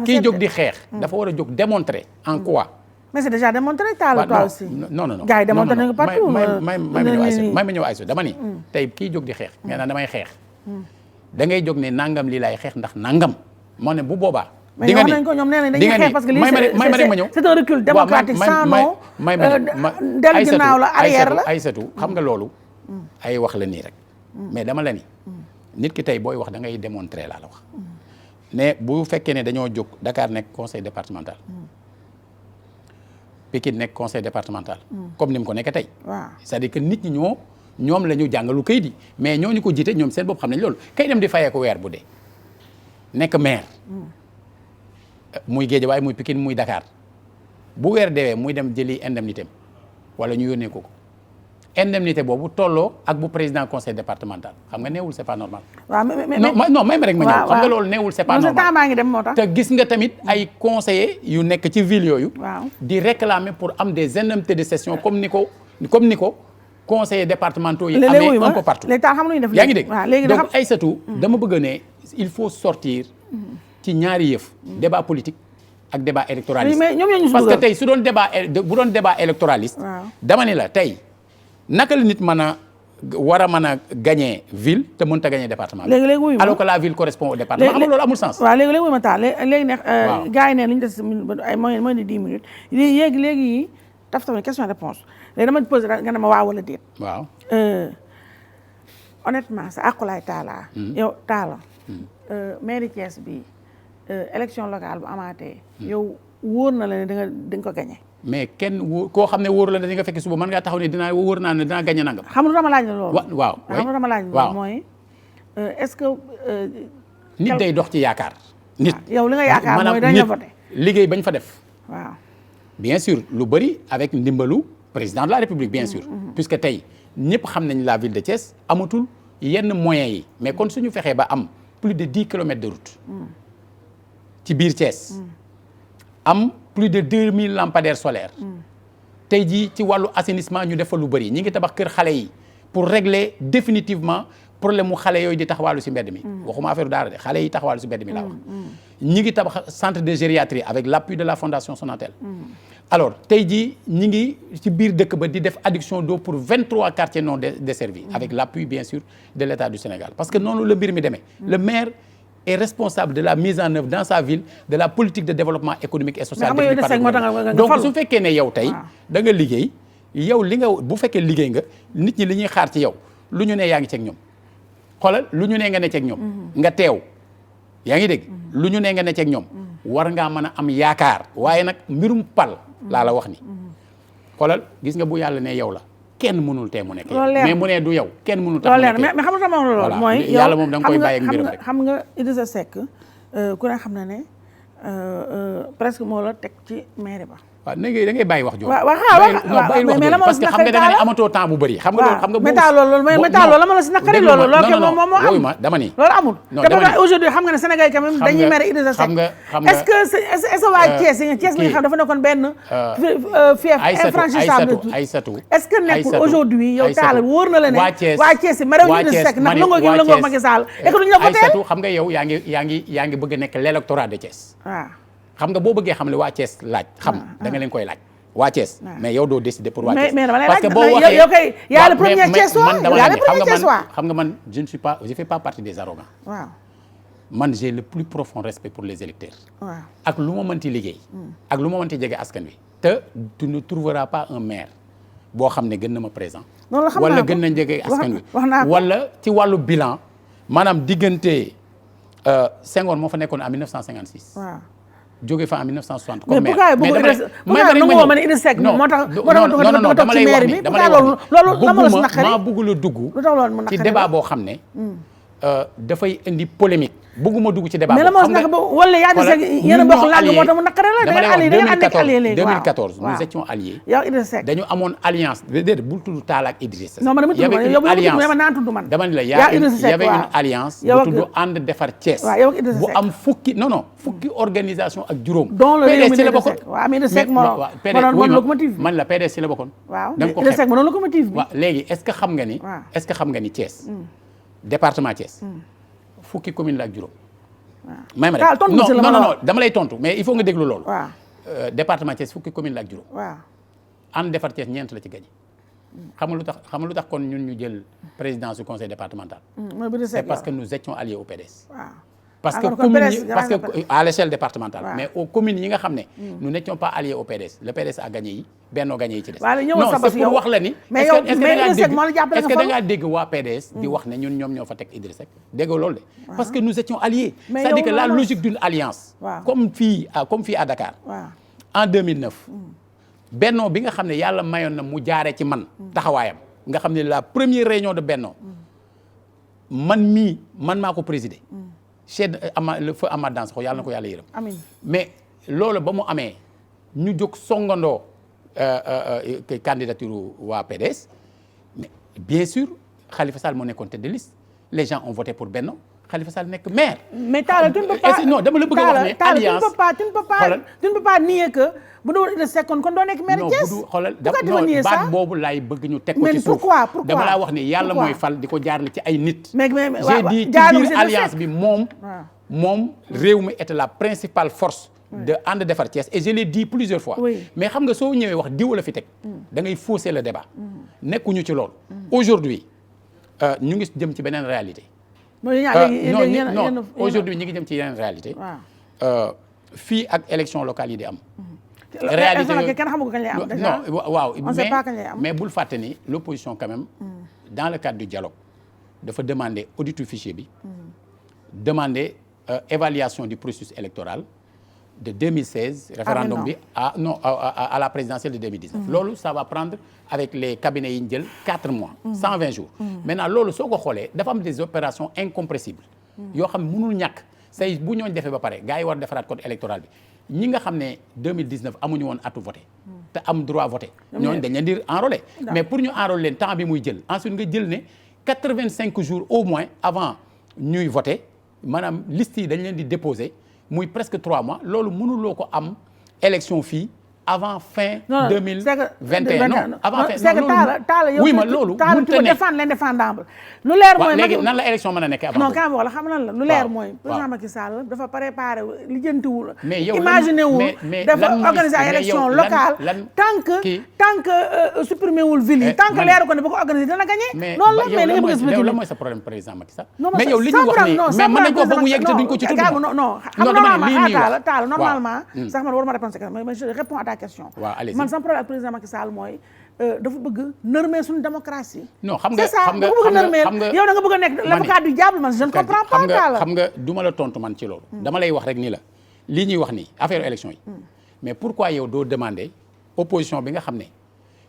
kii jóg di xeex dafa war a jóg démontrer en quoi mais c'est déjà démontré toi aussi non gars yi démontré nañu partout may ma ñëw ay dama ni tey kii jóg di xeex nga naan damay xeex da ngay jóg ne nangam lii laay xeex ndax nangam moo ne bu boobaa di nga ni ñoom nee nañ dañuy xeex parce que may ma rek ma ñëw c'est un recul démocratique sans nom del ginnaaw la arrière la Aïssatou xam nga loolu ay wax la nii rek mais dama la ni nit ki tey booy wax da ngay démontrer laa la wax ne bu fekkee ne dañoo jóg Dakar nekk conseil départemental Pikine nekk conseil départemental comme ni mu ko nekk tey c'est-à-dire que nit ñi ñoom la ñu jàngalu kayit yi mais ñooñu ko jiite ñoom seen bopp xam nañ loolu kay dem di fayee ko weer bu dee nekk maire muy Guédiawaye muy Pikine muy Dakar bu weer deewee muy dem jëli indemnité am wala ñu yónnee ko indemnité boobu tolloo ak bu président conseil départemental xam nga neewul c'est pas normal. waaw non même rek ma ñëw xam nga loolu neewul c'est pas normal maa ngi dem moo tax. te gis nga tamit ay conseillers yu nekk ci ville yooyu. di réclamer pour am des indemnités de session comme ni ko conseillers départementaux yi amee un peu partout. yaa ngi dégg donc Aïssatou dama bëgg ne il faut sortir ci ñaari yëf débat politique ak débat électoraliste parce que tey su doon débat électoraliste dama ne la tey naka la nit war a mën a gagner ville te mënut a gagner département bi alors que la ville correspond au département xam nga loolu amul sens waaw léegi wuy ma taal léegi ne gars yi ne li ñu des ay moins de 10 minutes léegi taf question réponse léegi dama posé nga ne ma waaw wala déet waaw honnêtement sa aqulaay taala yow taala mairie Thiès bi élection locale bu amaatee yow wóor na la ne di nga ko gagné. mais kenn koo xam ne wóor la ne di nga fekk suba mën ngaa taxaw ne wóor naa ne dinaa gagné nangam. xam nga dama laaj la loolu. waaw xam nga dama laaj la loolu mooy est-ce que. nit day dox ci yaakaar. nit yow li nga yaakaar mooy dañ la voté. liggéey bañ fa def. waaw bien sûr lu bëri avec ndimbalu président de la République bien sûr. puisque tey ñëpp xam nañ la ville de Thiès amatul yenn moyens yi mais kon suñu fexee ba am plus de 10 kilomètres de route. ci biir Thiès. am plus de 2000 lampadaires solaires. tey jii ci wàllu assainissement ñu def fa lu bëri ñi ngi tabax kër xale yi pour régler définitivement problème mu xale yooyu di taxawaalu si mbedd mi. waxuma affaire daara de xale yi taxawaalu si mbedd mi laa wax. ñi ngi tabax centre de gériatrie avec l'appui de la fondation Sonatel. alors tey jii ñi ngi ci biir dëkk ba di def adduction d'eau pour 23 quartiers non desservis. avec l'appui bien sûr de l'État du Sénégal parce que noonu la mbir mi demee. le maire est responsable de la mise en œuvre dans sa ville de la politique de développement économique et social. donc su fekkee ne yow tey da nga liggéey yow li nga bu fekkee liggéey nga nit ñi li ñuy xaar ci yow lu ñu ne yaa ngi ceeg ñoom xoolal lu ñu ne nga ne ceeg ñoom. nga teew yaa ngi dégg. lu ñu ne nga ne ceeg ñoom. war ngaa mën a am yaakaar waaye nag mbirum pal laa la wax ni xoolal gis nga bu yàlla ne yow la kenn mënul tee mu nekk mais mu ne du yow kenn mënul tax mais xam nga sama loolu mooy yàlla moom da nga koy bàyyi ak mbiram rek xam nga Idrissa Seck ku ne xam na ne presque moo la teg ci mairie ba. waaw da ngay bàyyi wax jooju. parce que xam nga da nga ne amatoo temps bu bëri. xam nga loolu xam nga méta loolu la ma la si naqari loolu moom moo am dama ni loolu amul te aujourd'hui xam nga ne Sénégal quand même dañuy mere Idrissa Seck est-ce que waa Thiès li nga xam dafa nekkoon benn fief infranchissable est-ce que nekkul aujourd'hui yow taal wóor na la ne waa Thiès yi mere Idrissa Seck ndax lëngoo gi lëngoo Macky Sall et que duñu la voté xam nga yow yaa ngi bëgg a nekk l'électorat de Thiès xam nga boo bëggee xam ne waa Thiès laaj da nga leen koy laaj waa Thiès mais yow doo décider pour waa Thiès parce que boo waxee yow kay yaa le premier Thiessois xam nga man je fais pas partie des arrogants waaw man j'ai le plus profond respect pour les électeurs waaw ak lu ma mënti liggéey ak lu ma mënti jege askan wi te tu ne trouveras pas un maire boo xam ne gën na ma présent wala gën na jege askan wi wala ci wàllu bilan maanaam diggante Senghor moo fa nekkoon en 1956 waaw jóge fa en 1960 comme maire non dama lay wax ni maa bëggul a dugg ci débat boo xam ne dafay indi polémique bëgguma dugg ci débat mais la moo nag wala yaa des yéen a bokk langue moo tax mu naqare la da ngeen allié léegi 2014 nous étions alliés yow Idrissa Seck dañu amoon alliance déedéet bul tudd Talla ak Idrissa non man dama tudd yow dama naan tudd man dama ne la y avait une alliance bu tudd ànd defar Thiès bu am fukki organisation ak juróom PDS ci la bokkoon waaw mais Idrissa Seck moo locomotive man la PDS ci la bokkoon waaw Idrissa Seck moo doon locomotive bi waaw léegi est-ce que xam nga ni Thiès département Thiès fukki commune la ak juróom. may ma rek non dama lay tontu mais il faut nga déglu loolu. département Thiès fukki commune la ak juróom. ànd defar Thiès ñeent la ci gagné. xam nga lu tax kon ñun ñu jël présidence du conseil départemental. c'est parce que nous étions alliés au PDS. parce que à l'échelle départementale. mais aux communes yi nga xam ne. nous n'étions pas alliés au PDS le PDS a gagné yi Benno gagné yi ci des. non c'est pour wax la ni. mais yow est-ce que da ngaa dégg waa PDS. di wax ne ñoom ñoo fa teg Idrissa Seck déggoo loolu de. parce que nous étions alliés. c'est-à-dire que la logique d'une alliance. comme fii à Dakar. en 2009. Benno bi nga xam ne yàlla mayoon na mu jaaree ci man. taxawaayam nga xam ne la première réunion de Benno man maa ko présider. le feu Amath Dansokho yàlla na ko yàlla yërëm. amiin mais loolu ba mu amee ñu jóg songandoo candidature waa PDS mais bien sûr Khalifa Sall moo nekkoon tête de liste les gens ont voté pour Benno Khalifa Sall nekk maire. mais Talla tu ne peux pas non dama la bëgg a wax ne alliance tu ne peux pas nier que bu doon Idrissa Seck kon doo nekk maire Thiès. non xoolal baat boobu laay bëgg ñu teg ko ci suuf. pourquoi dama laa wax ni yàlla mooy fal di ko jaarale ci ay nit. mais j'ai dit ci biir alliance bi moom réew mi était la principale force. de ànd defar Thiès et je l'ai dit plusieurs fois. mais xam nga soo ñëwee wax diw la fi teg. da ngay fausser le débat. nekkuñu ci loolu. aujourd'hui ñu ngi jëm ci beneen réalité. non aujourd'hui ñu ngi jëm ci yeneen réalité. fii ak élection locale yi di am. réalité yooyu kenn xamu ko kañ lay am non waaw on sait pas kañ lay am mais bul fàtte ni l'opposition quand même dans le cadre du dialogue dafa demander audit du fichier bi demander évaluation du processus électoral de 2016 référendum bi à la présidentielle de 2019 loolu ça va prendre avec les cabinets yi ñu jël 4 mois 120 jours maintenant loolu soo ko xoolee dafa am des opérations incompressibles yoo xam ne mënul ñàkk say bu ñooñ defee ba pare gars yi war defaraat code électoral bi ñi nga xam ne 2019 amuñu woon atu voté te am droit voté ñooñu dañ leen di enrôler mais pour ñu enrôler leen temps bi muy jël ensuite nga jël ne 85 jours au moins avant ñuy voté maanaam liste yi dañ leen di déposer muy presque 3 mois loolu mënuloo ko am élection fii avant fin 2021 non avant fin c'est que Talla yow oui ma loolu Talla tu veux défendre l'indéfendable lu leer mooy léegi nan la élection mën a nekkee avant non quand wax la xam nan la lu leer mooy président Macky Sall dafa préparé lijjantiwul mais yow imaginé wul dafa organiser ay élection locale tant que supprimé wul ville yi tant que leeru ko ne bu ko organiser dana gagné loolu la mais li nga bëgg expliquer lan mooy sa problème président Macky Sall mais yow li ñu wax ni mais mën nañ ko ba mu yegg te duñ ko ci tudd non xam normalement Talla normalement sax man waruma répondre mais je réponds à ta question man sama problème ak président Macky Sall mooy dafa bëgg nërmee suñu démocratie. non xam nga yow da nga bëgg a nekk l'avocat du diable man je ne comprends pas Talla. xam nga du ma la tontu man ci loolu. dama lay wax rek ni la lii ñuy wax nii affaire élection yi. mais pourquoi yow doo demander opposition bi nga xam ne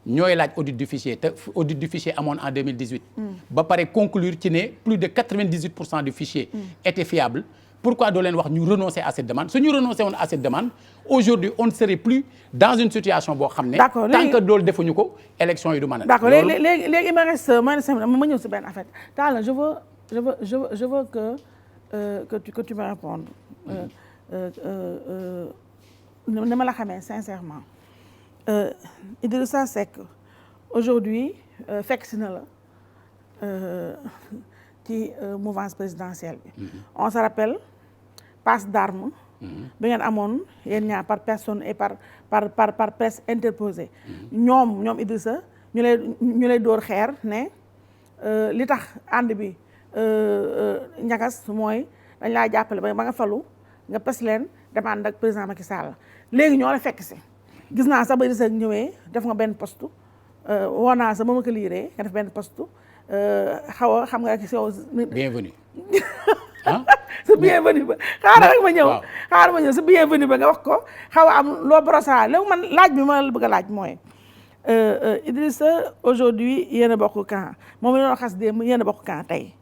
ñooy laaj audit du fichier te audit du fichier amoon en 2018. ba pare conclure ci ne plus de 98% du fichier était fiable. Pourquoi doo leen wax ñu renoncer à cette demande su ñu renoncer woon à cette demande aujourd'hui on ne serait plus dans une situation boo xam ne tant que loolu defuñu ko élection yi du mën a d'accord léegi il me reste ma ñëw si benn affaire Talla je veux que tu me répondes ni ma la xamee sincèrement Idrissa Seck aujourd'hui fekk si na la ci mouvance présidentielle bi on se rappelle passe d'armes bi ngeen amoon yéen ñaar par personne et par presse interposée ñoom Idrissa ñu lay dóor xeer ne li tax ànd bi ñagas mooy dañ laa jàppale ba nga falu nga pes leen dem ànd ak président Macky Sall léegi ñoo la fekk si gis naa sax ba Idrissa ñëwee def nga benn poste woo naa sa ba ma ko liiree nga def benn poste xaw a xam nga si yow bienvenue sa bienvenue ba xaaral ma ñëw sa bienvenue ba nga wax ko xaw a am loo brossa léegi man laaj bi ma la bëgg a laaj mooy Idrissa aujourd'hui yéen a bokk camp moom la doon xas démb yéen a bokk camp tey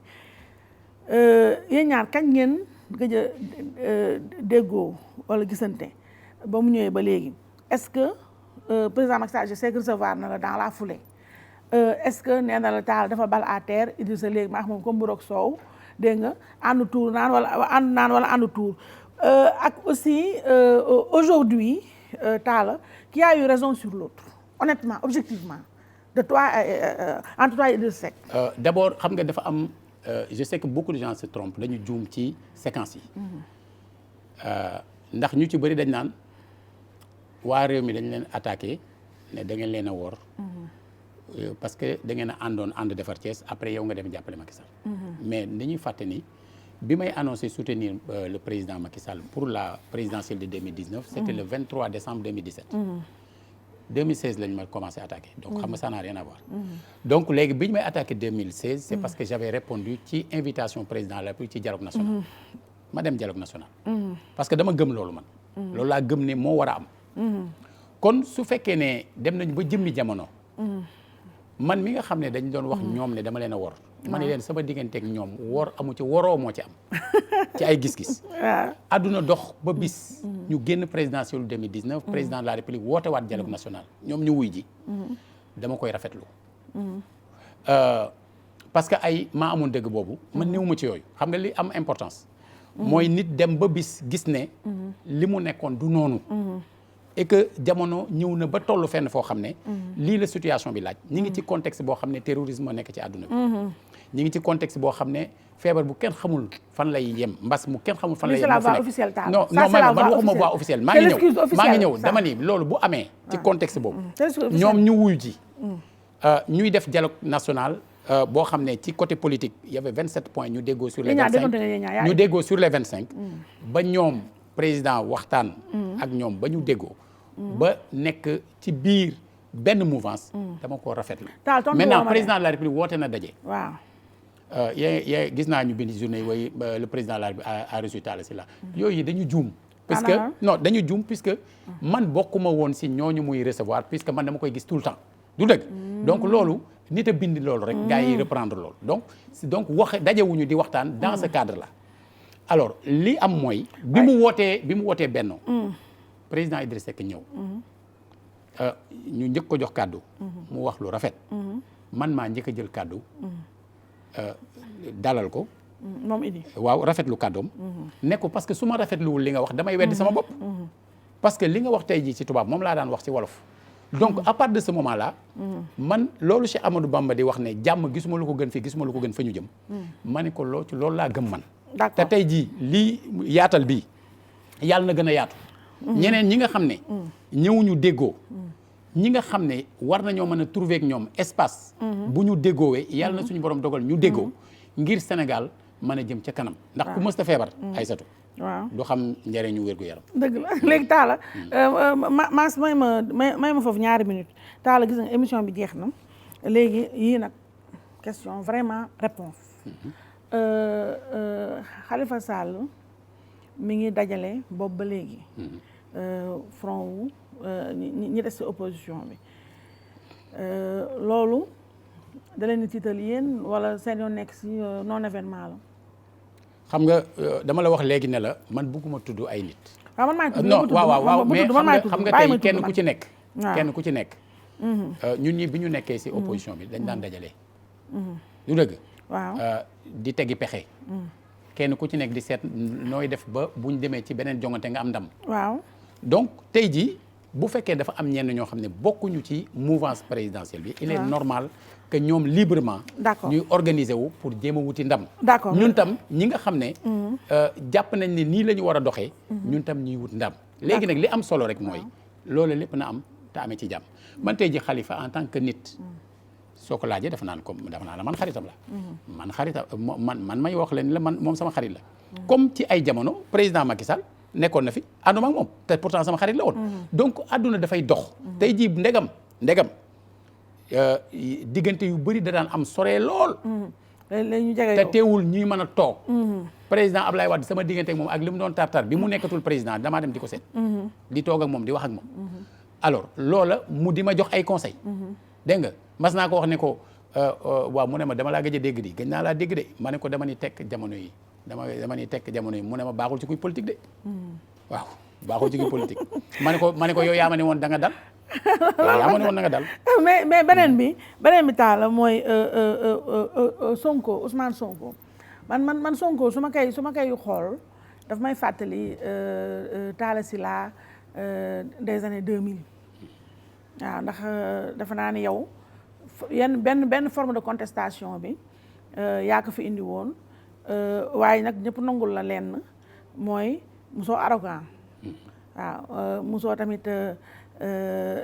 yéen ñaar kañ ngeen gëj a déggoo wala gisante ba mu ñëwee ba léegi est-ce que président Macky Sall je sais que recevoir na la dans la foulée est-ce que nee na la Talla dafa bal à terre Idrissa léegi maa xam moom comme mburoog soow dégg nga ànd tuur naan wala ànd tuur ak aussi aujourd'hui Talla qui a eu raison sur l'autre honnêtement objectivement de toi entre toi et Idrissa Seck. D'abord xam nga dafa am je sais que beaucoup de gens se trompent dañu juum ci séquence yi ndax ñu ci bëri dañ naan waa réew mi dañ leen attaqué ne da ngeen leen a wor parce que da ngeen a àndoon ànd defar Thiès après yow nga dem jàppale Macky Sall mais dañuy fàtte ni bi may annoncé soutenir le président Macky Sall pour la présidentielle de 2019 c'était le 23 décembre 2017 2016 lañ ma commencé attaqué donc xam nga ça n'a rien à voir donc léegi bi ñu may attaqué 2016 c'est parce que j'avais répondu ci invitation président de la République ci dialogue national ma dem dialogue national parce que dama gëm loolu man loolu laa gëm ne moo war a am kon su fekkee ne dem nañu ba jëmmi jamono man mi nga xam ne dañ doon wax ñoom ne dama leen a wor ma ne leen sama digganteeg ñoom wor amu ci woroo moo ci am ci ay gis-gis adduna dox ba bis ñu génn présidentielle 2019 président de la République woote waat dialogue national ñoom ñu wuy ji dama koy rafetlu parce que ay maa amoon dëgg boobu man néewuma ci yooyu xam nga li am importance mooy nit dem ba bis gis ne li mu nekkoon du noonu et que jamono ñëw na ba tollu fenn foo xam ne lii la situation bi laaj ñi ngi ci contexte boo xam ne terrorisme moo nekk ci àdduna bi ñi ngi ci contexte boo xam ne feebar bu kenn xamul fan lay yem mbas mu kenn xamul fan lay yem non man waxuma voix officielle maa ngi ñëw dama ni loolu bu amee ci contexte boobu ñoom ñu wuyu ji ñuy def dialogue national boo xam ne ci côté politique il y avait 27 points ñu déggoo sur les 25 ñu déggoo sur les 25 ba ñoom président waxtaan ak ñoom ba ñu déggoo ba nekk ci biir benn mouvance dama ko rafetlu maintenant président de la République woote na daje waaw yee gis naa ñu bind journée yi way le président de la République a reçu Talla Sylla yooyu dañu juum parce que non dañu juum puisque man bokkuma woon si ñooñu muy recevoir puisque man dama koy gis tout le temps du dëgg donc loolu nit a bind loolu rek gars yi reprendre loolu donc dajewuñu di waxtaan dans ce cadre là alors li am mooy bi mu wootee Benno président Idriss Seck ñëw ñu njëkk ko jox kàddu mu wax lu rafet man maa njëkk a jël kàddu dalal ko moom Idi waaw rafetlu kàddoom ne ko parce que su ma rafetluwul li nga wax damay weddi sama bopp parce que li nga wax tey jii ci tubaab moom laa daan wax ci wolof donc à partir de ce moment là man loolu Cheikh Amadou Bamba di wax ne jàmm gisuma lu ko gën fii gisuma lu ko gën fa ñu jëm ma ne ko loolu laa gëm man te tey jii lii yaatal bii yàlla na gën a yaatu ñeneen ñi nga xam ne ñëwuñu déggoo ñi nga xam ne war nañoo mën a trouver ak ñoom espace bu ñu déggoowee yàlla na suñu borom dogal ñu déggoo ngir Sénégal mën a jëm ca kanam ndax ku mës ta feebar Aïssatou waaw du xam njëriñu wér-gu-yaram dëgg la léegi Talla Mass may ma foofu ñaari minutes Talla gis nga émission bi jeex na léegi yii nag question vraiment réponse Khalifa Sall mi ngi dajale boobu ba léegi front wu ñi des ci opposition bi loolu da leen di tiital yéen wala seen yoon nekk ci non événement la. xam nga dama la wax léegi ne la man bëgguma tudd ay nit. waaw man maay tudd non waaw mais xam nga tey kenn ku ci nekk. kenn ku ci nekk. ñun ñi bi ñu nekkee ci opposition bi dañ daan dajale. du dëgg. waaw di tegi pexe. kenn ku ci nekk di seet nooy def ba buñ demee ci beneen jongante nga am ndam. waaw donc tey jii bu fekkee dafa am ñenn ñoo xam ne bokkuñu ci mouvance présidentielle bi. il est normal que ñoom librement. d'accord ñuy organiser wu pour jéem a wuti ndam. d'accord ñun tam ñi nga xam ne. jàpp nañ ne nii la ñu war a doxee. ñun tam ñuy wut ndam. léegi nag li am solo rek mooy. loolu lépp na am te amee ci jàmm. man tey ji Khalifa en tant que nit. soo ko laajee dafa naan la man xaritam la. man xaritam man may wax leen la man moom sama xarit la. comme ci ay jamono président Macky Sall nekkoon na fi ànduma ak moom te pourtant sama xarit la woon. donc àdduna dafay dox. tey jii ndegam diggante yu bëri da daan am sore lool. te teewul ñuy mën a toog. président Ablaye Wade sama diggante ak moom ak li mu doon tartar bi mu nekkatul président damaa dem di ko seet. di toog ak moom di wax ak moom. alors loola mu di ma jox ay conseils. dégg nga mas naa ko wax ne ko waaw mu ne ma dama laa gëj a dégg di gëj naa laa dégg de ma ne ko dama ni tekk jamono yi dama ni tekk jamono yi mu ne ma baaxul ci kuy politique de waaw baaxul ci kuy politique ma ne ko yow yaa ma ne woon da nga dal yaa ma ne woon da nga dal mais beneen bi Talla mooy Sonko Ousmane Sonko man Sonko su ma koy xool daf may fàttali Talla Sylla des années 2000 waaw ndax dafa naa ne yow benn forme de contestation bi yaa ko fi indi woon waaye nag ñëpp nangul la lenn mooy musoo arrogant waaw musoo tamit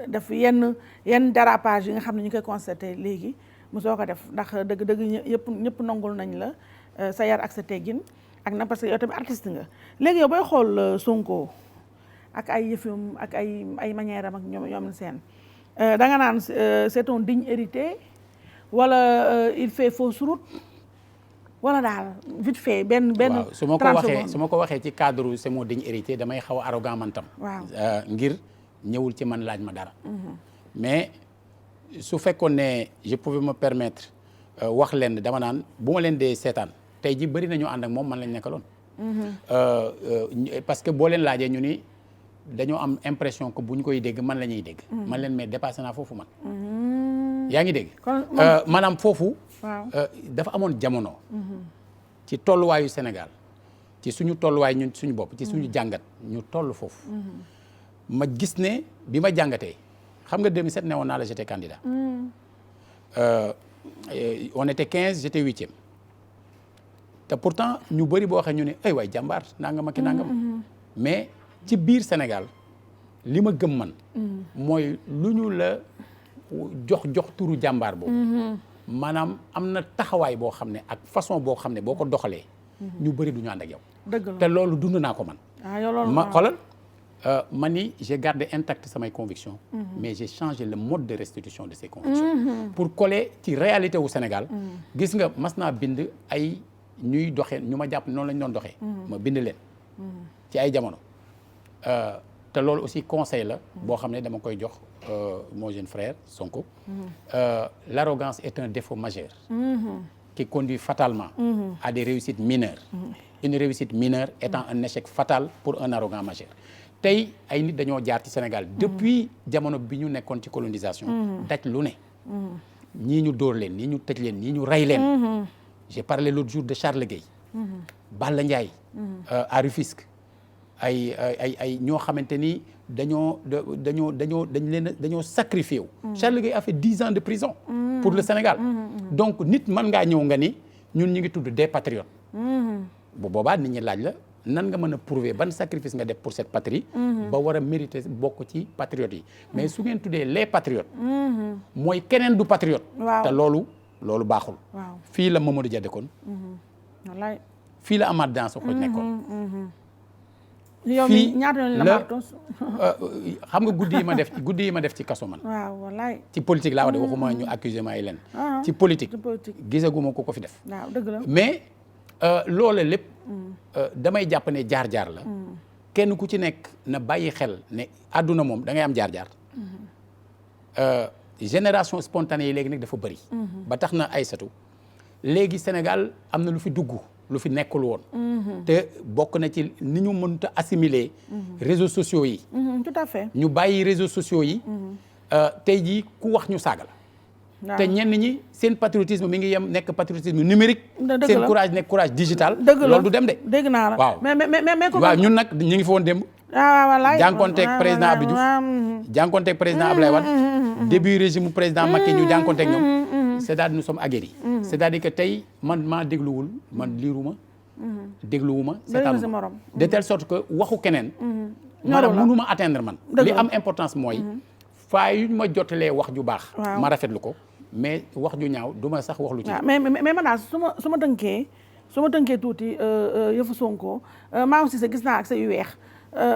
def yenn dérapage yi nga xam ne ñu koy constaté léegi musoo ko def ndax dëgg ñëpp nangul nañ la sa yar ak sa teggin ak na parce que yow tamit artiste nga léegi yow booy xool Sonko ak ay yëfam ak ay manière am ak ñoom seen da nga naan c'est un digne héritier wala il fait fausse route wala daal vite fait benn waaw su ma ko waxee ci cadre c'est mon digne héritier damay xaw a arrogant man tam. waaw ngir ñëwul ci man laaj ma dara. mais su fekkoon ne je pouvais me permettre wax leen dama naan bu ma leen dee seetaan tey ji bëri nañu ànd ak moom man lañ nekkaloon. parce que boo leen laajee ñu ni. dañoo am impression que bu ñu koy dégg man la ñuy dégg. man leen mais dépassé naa foofu man. yaa ngi dégg. maanaam foofu. dafa amoon jamono. ci tolluwaayu Sénégal ci suñu tolluwaay ñun suñu bopp ci suñu jàngat ñu toll foofu. ma gis ne bi ma jàngatee xam nga 2007 ne woon naa la j'étais candidat. on était 15 j'étais 8e. te pourtant ñu bëri boo waxee ñu ne ay waay jàmbaar nangam ak nangam. mais ci biir Sénégal li ma gëm man mooy lu ñu la jox turu jàmbaar boobu maanaam am na taxawaay boo xam ne ak façon boo xam ne boo ko doxalee ñu bëri du ñu ànd ak yow te loolu dund naa ko man ma xoolal man ni j'ai gardé intact samay convictions mais j'ai changé le mode de restitution de ces convictions pour coller ci réalité wu Sénégal gis nga mas naa bind ay ñuy doxee ñu ma jàpp noonu lañ doon doxee ma bind leen ci ay jamono te loolu aussi conseil la boo xam ne dama koy jox mon jeune frère Sonko. L'arrogance est un défaut majeur qui conduit fatalement à des réussites mineures. Une réussite mineure étant un échec fatal pour un arrogant majeur. Tey ay nit dañoo jaar ci Sénégal depuis jamono bi ñu nekkoon ci colonisation daj lu ne ñii ñu dóor leen ñii ñu tëj leen ñii ñu rey leen. J'ai parlé l'autre jour de Charles Gueye, Balla Ndiaye à Rufisque, ay ñoo xamante ni dañoo sacrifié wu. Charles Gueye a fait 10 ans de prison pour le Sénégal. Donc nit mën ngaa ñëw nga ni ñun ñu ngi tudd des patriotes. bu boobaa nit ñi laaj la nan nga mën a prouver ban sacrifice nga def pour cette patrie. ba war a mériter bokk ci patriotes yi. mais su ngeen tuddee les patriotes. mooy keneen du patriote. te loolu baaxul. fii la Mamadou Dia dëkkoon. wallaay fii la Amath Dansokho nekkoon. fii la xam nga guddi yi ma def ci kaso man. waaw wallaay ci politique laa wax de waxuma ñu accuser ma ay leen. ci politique gisaguma ko fi def. waaw dëgg la mais loole lépp damay jàpp ne jaar-jaar la. kenn ku ci nekk na bàyyi xel ne àdduna moom da ngay am jaar-jaar. génération spontanée yi léegi nag dafa bëri. ba tax na Aïssatou léegi Sénégal am na lu fi dugg lu fi nekkul woon. te bokk na ci ni ñu mënta assimiler réseaux sociaux yi. tout à fait ñu bàyyi réseaux sociaux yi. tey jii ku wax ñu saaga la. te ñenn ñi seen patriotisme mi ngi yem nekk patriotisme numérique. seen courage nekk courage digital. loolu du dem de. dégg naa la waaw mais waaw ñun nag ñu ngi fa woon démb. jànkonteeg président Abdou Diouf jànkonteeg président Abdoulaye Wade début régime président Macky ñu jànkonteeg ñoom c'est-à-dire nous sommes aguerris. c'est-à-dire que tey man maa dégluwul man liiruma dégluwuma seetaanuma de telle sorte que waxu keneen maanaam mënuma atteindre man li am importance mooy faa yu ma jotalee wax ju baax ma rafetlu ko mais wax ju ñaaw du ma sax wax lu ci mais man daal su ma tënkee tuuti yëfu Sonko maa aussi sa gis naa ak sa yu weex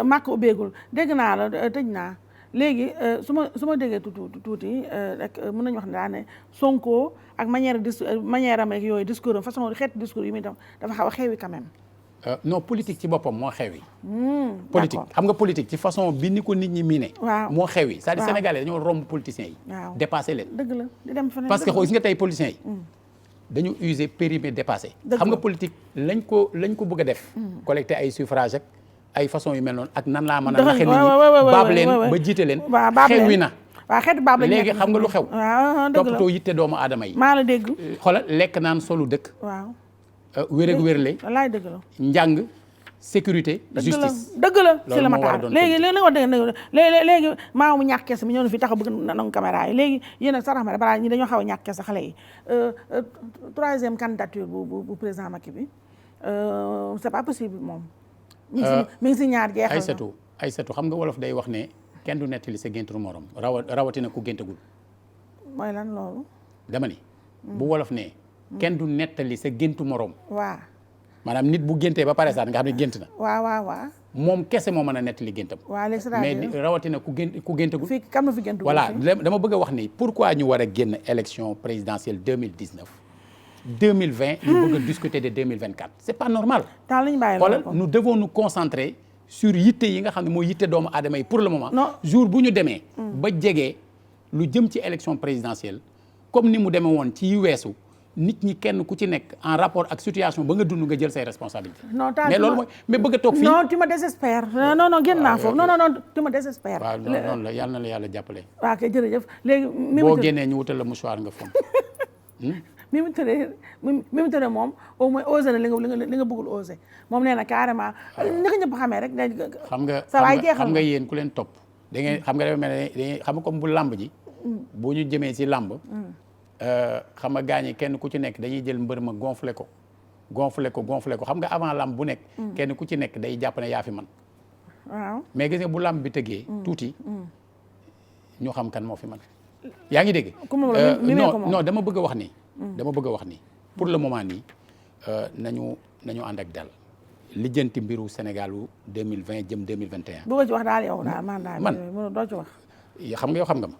màkk ubbeegul dégg naa la tëj naa léegi su ma déggee tuuti rek mën nañu wax ne daal ne Sonko ak manière am rek yooyu discours am façon xeetu discours yi muy def dafa xaw a xewi quand même. Non politique ci boppam moo xewi. politique xam nga politique ci façon bi ni ko nit ñi miine. waaw moo xewi c'est-à-dire sénégalais dañoo romb politiciens yi. waaw dépassé leen. dëgg la di dem feneen parce que gis nga tey politiciens yi. dañu usé périmé dépassé. xam nga politique lañ ko bëgg a def. collecté ay suffrage ak ay façon yu mel noonu ak nan laa mën a naxe nit ñi baab leen ba jiite leen xewi na waaw xeetu baab lañ léegi xam nga lu xew toppatoo yitte doomu aadama yi maa la dégg xoolal lekk naan solu dëkk waaw wér ak wérle wallaay dëgg la njàng sécurité justice dëgg la si la ma taal léegi maamu ñàkk kees mi ñëw na fi taxaw bëgg nangu caméra yi léegi yéen a sarax ma balaa ñi dañoo xaw a ñàkk kees xale yi troisième candidature bu président Macky bi c'est pas possible moom mi ngi si ñaar jeexal Aïssatou xam nga wolof day wax ne kenn du nettali sa géntu morom rawatina ku géntagul. mooy lan loolu. dama ni. bu wolof ne kenn du nettali sa géntu morom. waaw maanaam nit bu géntee ba pare sax nga xam ne gént na. waaw moom kese moo mën a nettali géntam. waaw léegi mais rawatina ku géntagul. fii kam na fi géntagul. voilà dama bëgg a wax ni pourquoi ñu war a génn élection présidentielle 2019. 2020 ñu bëgg a discuter de 2024 c'est pas normal. xoolal nous devons nous concentrer sur yitte yi nga xam ne mooy yitte doomu aadama yi pour le moment. jour bu ñu demee. ba jege lu jëm ci élection présidentielle comme ni mu demee woon ci weesu nit ñi kenn ku ci nekk en rapport ak situation ba nga dund nga jël say responsabilités. mais loolu mooy mais bëgg a toog fii. non tu me désespères non génn naa foofu non tu me désespères. waaw noonu la yàlla na la yàlla jàppale. waaw kay jërëjëf léegi. boo génnee ñu wutal la mouchoir nga fon. Mimi Touré moom au moins osé na li nga bëggul osé moom nee na carrément ni ko ñëpp xamee rek. xam nga yéen ku leen topp da ngeen xam nga dafa mel ne xam nga comme bu làmb ji. bu ñu jëmee si làmb. xam nga gaañi kenn ku ci nekk dañuy jël mbër ma gonflé ko xam nga avant làmb bu nekk. kenn ku ci nekk day jàpp ne yaa fi man. waaw mais gis nga bu làmb bi tëggee. tuuti ñu xam kan moo fi man. yaa ngi dégg. non dama bëgg a wax ni. pour le moment nii nañu ànd ak dal lijjanti mbiru Sénégalu 2020 jëm 2021. bu ko ci wax daal yow daal man doo ci wax. xam nga yow xam nga ma.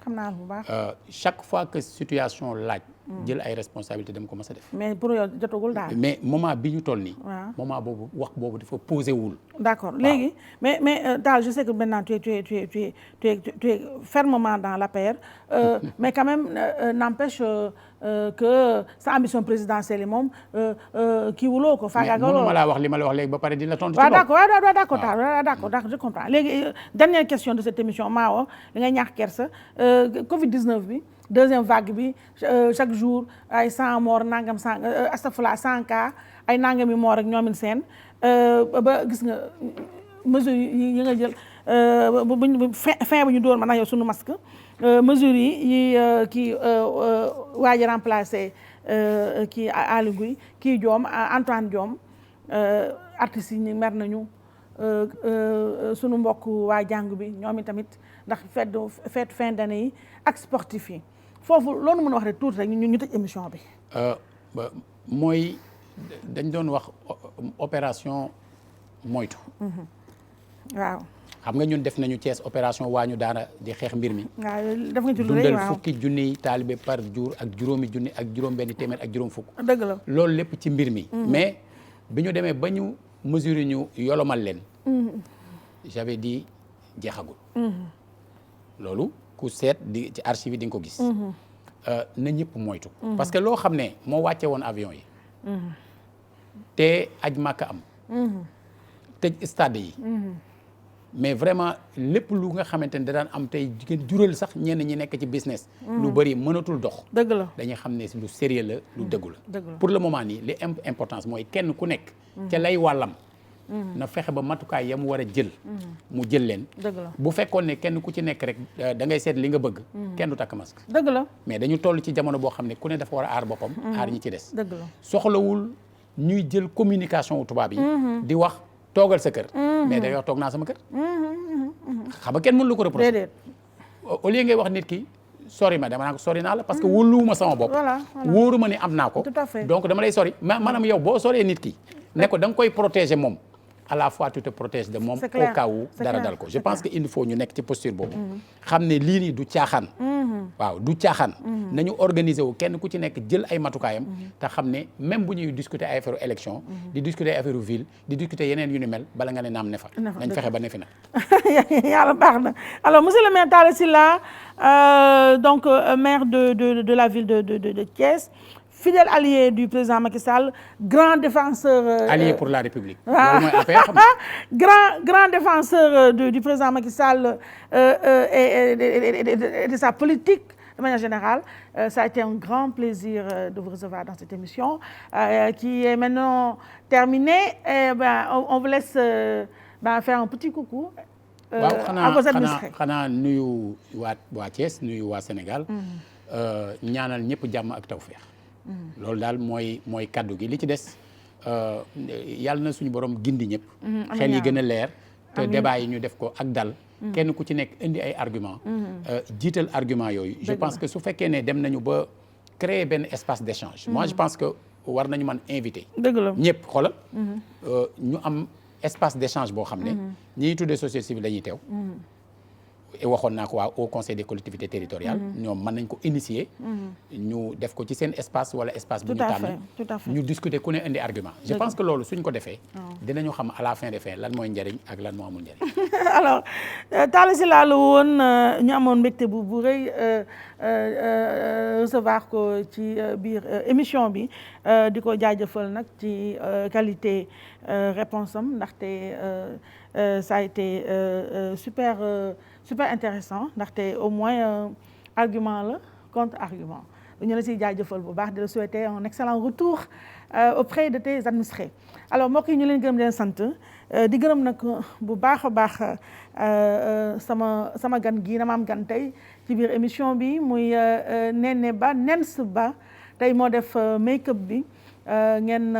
xam naa bu baax. chaque fois que situation laaj. jël ay responsabilités dama ko mës a def. mais pour yow jotagul daal. mais moment bi ñu toll nii. waaw moment boobu wax boobu dafa posé wul. d'accord léegi mais Tall je sais que maintenant tu es fermement dans l'APR mais quand même n'empêche que sa ambition présidentielle yi moom kii wuloo ko. faagaagaloo mais mënuma laa wax li ma la wax léegi ba pare di la tontu. waaw d'accord je comprends léegi dernière question de cette émission Mawo li ngay ñaax kersa Covid 19 bi. deuxième vague bi chaque jour ay 100 morts nangam 100 astafurlah 100 cas ay nangami morts ak ñoomin seen ba gis nga mesures yi nga jël fin bu ñu doon ma nax yow suñu masque mesures yi kii waaj a remplacé kii Aly Ngouille kii Diome Antoine Diome artistes yi ñu mer nañu sunu mbokk waa jàng bi ñoom itamit ndax fête fin d'année yi ak sportif yi foofu loolu mën a wax rek tuuti rek ñu tëj émission bi. mooy dañ doon wax opération moytu. waaw. xam nga ñun def nañu Thiès opération waañu daara di xeex mbir mi. waaw def nga ci lu rëy dundal fukki junniy taalibe par jour ak juróomi junni ak juróom-benni téeméer ak juróom fukk. dëgg la loolu lépp ci mbir mi. mais bi ñu demee ba ñu mesure ñu yolomal leen. j'avais dit jeexagul. loolu ku seet di ci archive yi di nga ko gis. na ñëpp moytu. parce que loo xam ne moo wàcce woon avion yi. te aj màkka am. tëj stade yi. mais vraiment lépp lu nga xamante ne da daan am tey jigéen jural sax ñenn ñi nekk ci business. lu bëri mënatul dox. dëgg la dañuy xam ne lu sérieux la lu dëggu la. dëgg la pour le moment nii li importance mooy kenn ku nekk. ca lay wàllam. na fexe ba matukaay ya mu war a jël. mu jël leen. dëgg la bu fekkoon ne kenn ku ci nekk rek da ngay seet li nga bëgg. kenn du takk masque. dëgg la mais dañu toll ci jamono boo xam ne ku ne dafa war a aar boppam. aar ñi ci des. dëgg la soxlawul ñuy jël communication wu tubaab yi. di wax toogal sa kër. mais day wax toog naa sama kër. xam nga kenn mënu la ko reprocher. déedéet. au lieu ngay wax nit ki sori ma dama naa ko sori naa la parce que wóoluwuma sama bopp. voilà wóoruma ni am naa ko. tout à fait donc dama lay sori maanaam yow boo soree nit ki. ne ko da nga koy protéger moom. à la fois tu te protèges de moom au cas où dara dal ko je pense que il faut ñu nekk ci posture boobu xam ne lii nii du caaxaan waaw du caaxaan nañu organiser wu kenn ku ci nekk jël ay matukaayam te xam ne même bu ñuy discuter ay affaire élection di discuter ay affaire ville di discuter yeneen yu ni mel bala nga ne naam ne fa nañ fexe ba ne fi nag yàlla baax na alors monsieur le maire Talla Sylla donc maire de la ville de Thiès fidèle allié du président Macky Sall grand défenseur. allié pour la République. loolu mooy APR xam grand défenseur du président Macky Sall et de sa politique de manière générale. Ça a été un grand plaisir de vous recevoir dans cette émission qui est maintenant terminée. Et on vous laisse faire un petit coucou. waaw à vos administrés. xanaa nuyu waa Thiès nuyu waa Sénégal. ñaanal ñëpp jàmm ak tawfeex. loolu daal mooy kaddu gi li ci des yàlla na suñu borom gindi ñëpp. xel yi gën a leer. te débat yi ñu def ko ak dal. kenn ku ci nekk indi ay argument jiital argument yooyu. je pense que su fekkee ne dem nañu ba créer benn espace d'échange. moi je pense que war nañu mën invité. dëgg la ñëpp xoolal. ñu am espace d'échange boo xam ne. ñiy tuddee société civile dañuy teew. waxoon naa ko waa au conseil des collectivités territoriales. ñoom mën nañ ko initier. ñu def ko ci seen espace wala espace bu ñu tànn. tout à fait ñu discuter ku ne indi argument. je pense que loolu suñ ko defee. dinañu xam à la fin des fins lan mooy njëriñ ak lan moo amul njëriñ. alors Talla Sylla la woon ñu amoon mbégte bu rëy recevoir ko ci biir émission bi di ko jaajëfal nag ci qualité réponse am ndaxte ça a été super intéressant ndaxte au moins argument la contre argument ñu la siy jaajëfal bu baax di la souhaiter un excellent retour auprès de tes administrés alors mbokk yi ñu leen gërëm leen sant di gërëm nag bu baax a baax sama gan gii dama am gan tey ci biir émission bi muy Nens Ba tey moo def make-up bi ngeen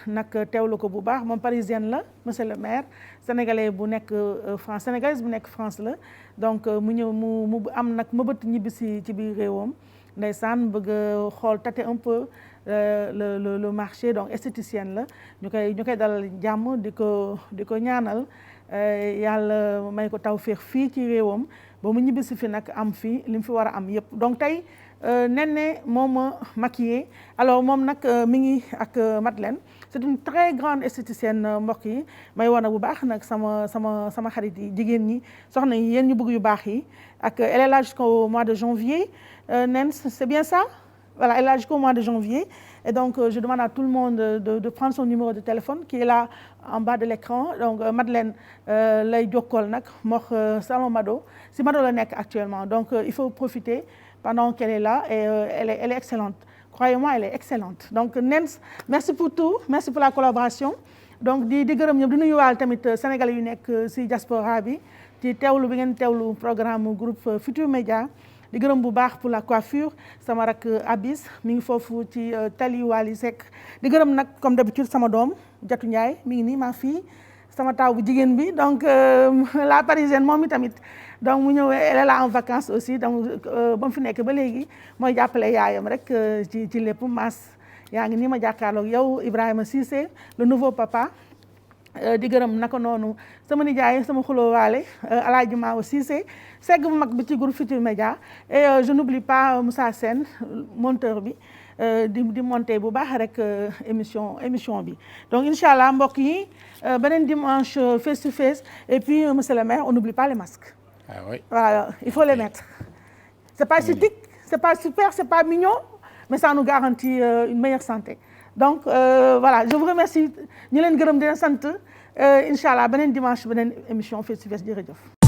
nag teewlu ko bu baax moom parisienne la monsieur le maire sénégalais bu nekk France sénégalaise bu nekk France la donc mu ñëw mu am nag mëbët ñibbisi ci biir réewam ndeysaan bëgg a xool tâter un peu le marché donc esthéticienne la ñu koy dalal jàmm di ko ñaanal yàlla may ko tawféex fii ci réewam ba mu ñibbisi fi nag am fi li mu fi war a am yëpp donc tey Néné moo ma maquillé alors moom nag mi ngi ak Madeleine c'est une très grande esthéticienne mbokk yi may wane bu baax nag sama xarit yi jigéen ñi soxna yi yéen ñu bëgg yu baax yi ak elle est là jusqu'au mois de janvier Nén c'est bien ça voilà elle est là jusqu'au mois de janvier et donc je demande à tout le monde de prendre son numéro de téléphone qui est là en bas de l'écran donc Madeleine lay jokkool nag mox salon Mado si Mado la nekk actuellement donc il faut profiter pendant qu'elle est là et elle est excellente croyez-moi elle est excellente donc Nens merci pour tout merci pour la collaboration donc di gërëm ñëpp di nuyuwaal tamit sénégalais yu nekk ci diaspora bi ci teewlu bi ngeen teewlu programme groupe Futur Média di gërëm bu baax pour la coiffure sama rak Abis mi ngi foofu ci Tali Wali Seck di gërëm nag comme d'habitude sama doom Jatu Ndiaye mi ngi nii ma fille sama taw bu jigéen bi donc la parisienne moom tamit donc mu ñëw elle est là en vacances aussi donc ba mu fi nekk ba léegi mooy jàppale yaayam rek ci lépp mas yaa ngi nii ma jàkkaarloog yow Ibrahima Cissé le nouveau papa di gërëm naka noonu sama nijaay sama xulóowaale Alaaji Maawo Cissé segg bu mag bi ci groupe Futur Média et je n'oublie pas Moussa Sène monteur bi di monter bu baax rek émission bi donc inchallah mbokk yi beneen dimanche face to face et puis monsieur le maire on n'oublie pas les masques. Ah oui. Voilà, il faut les mettre. C'est pas esthétique, c'est pas super, c'est pas mignon, mais ça nous garantit une meilleure santé. Donc voilà, je vous remercie ñu leen gërëm di leen sant inchallah beneen dimanche beneen émission face to face jërëjëf.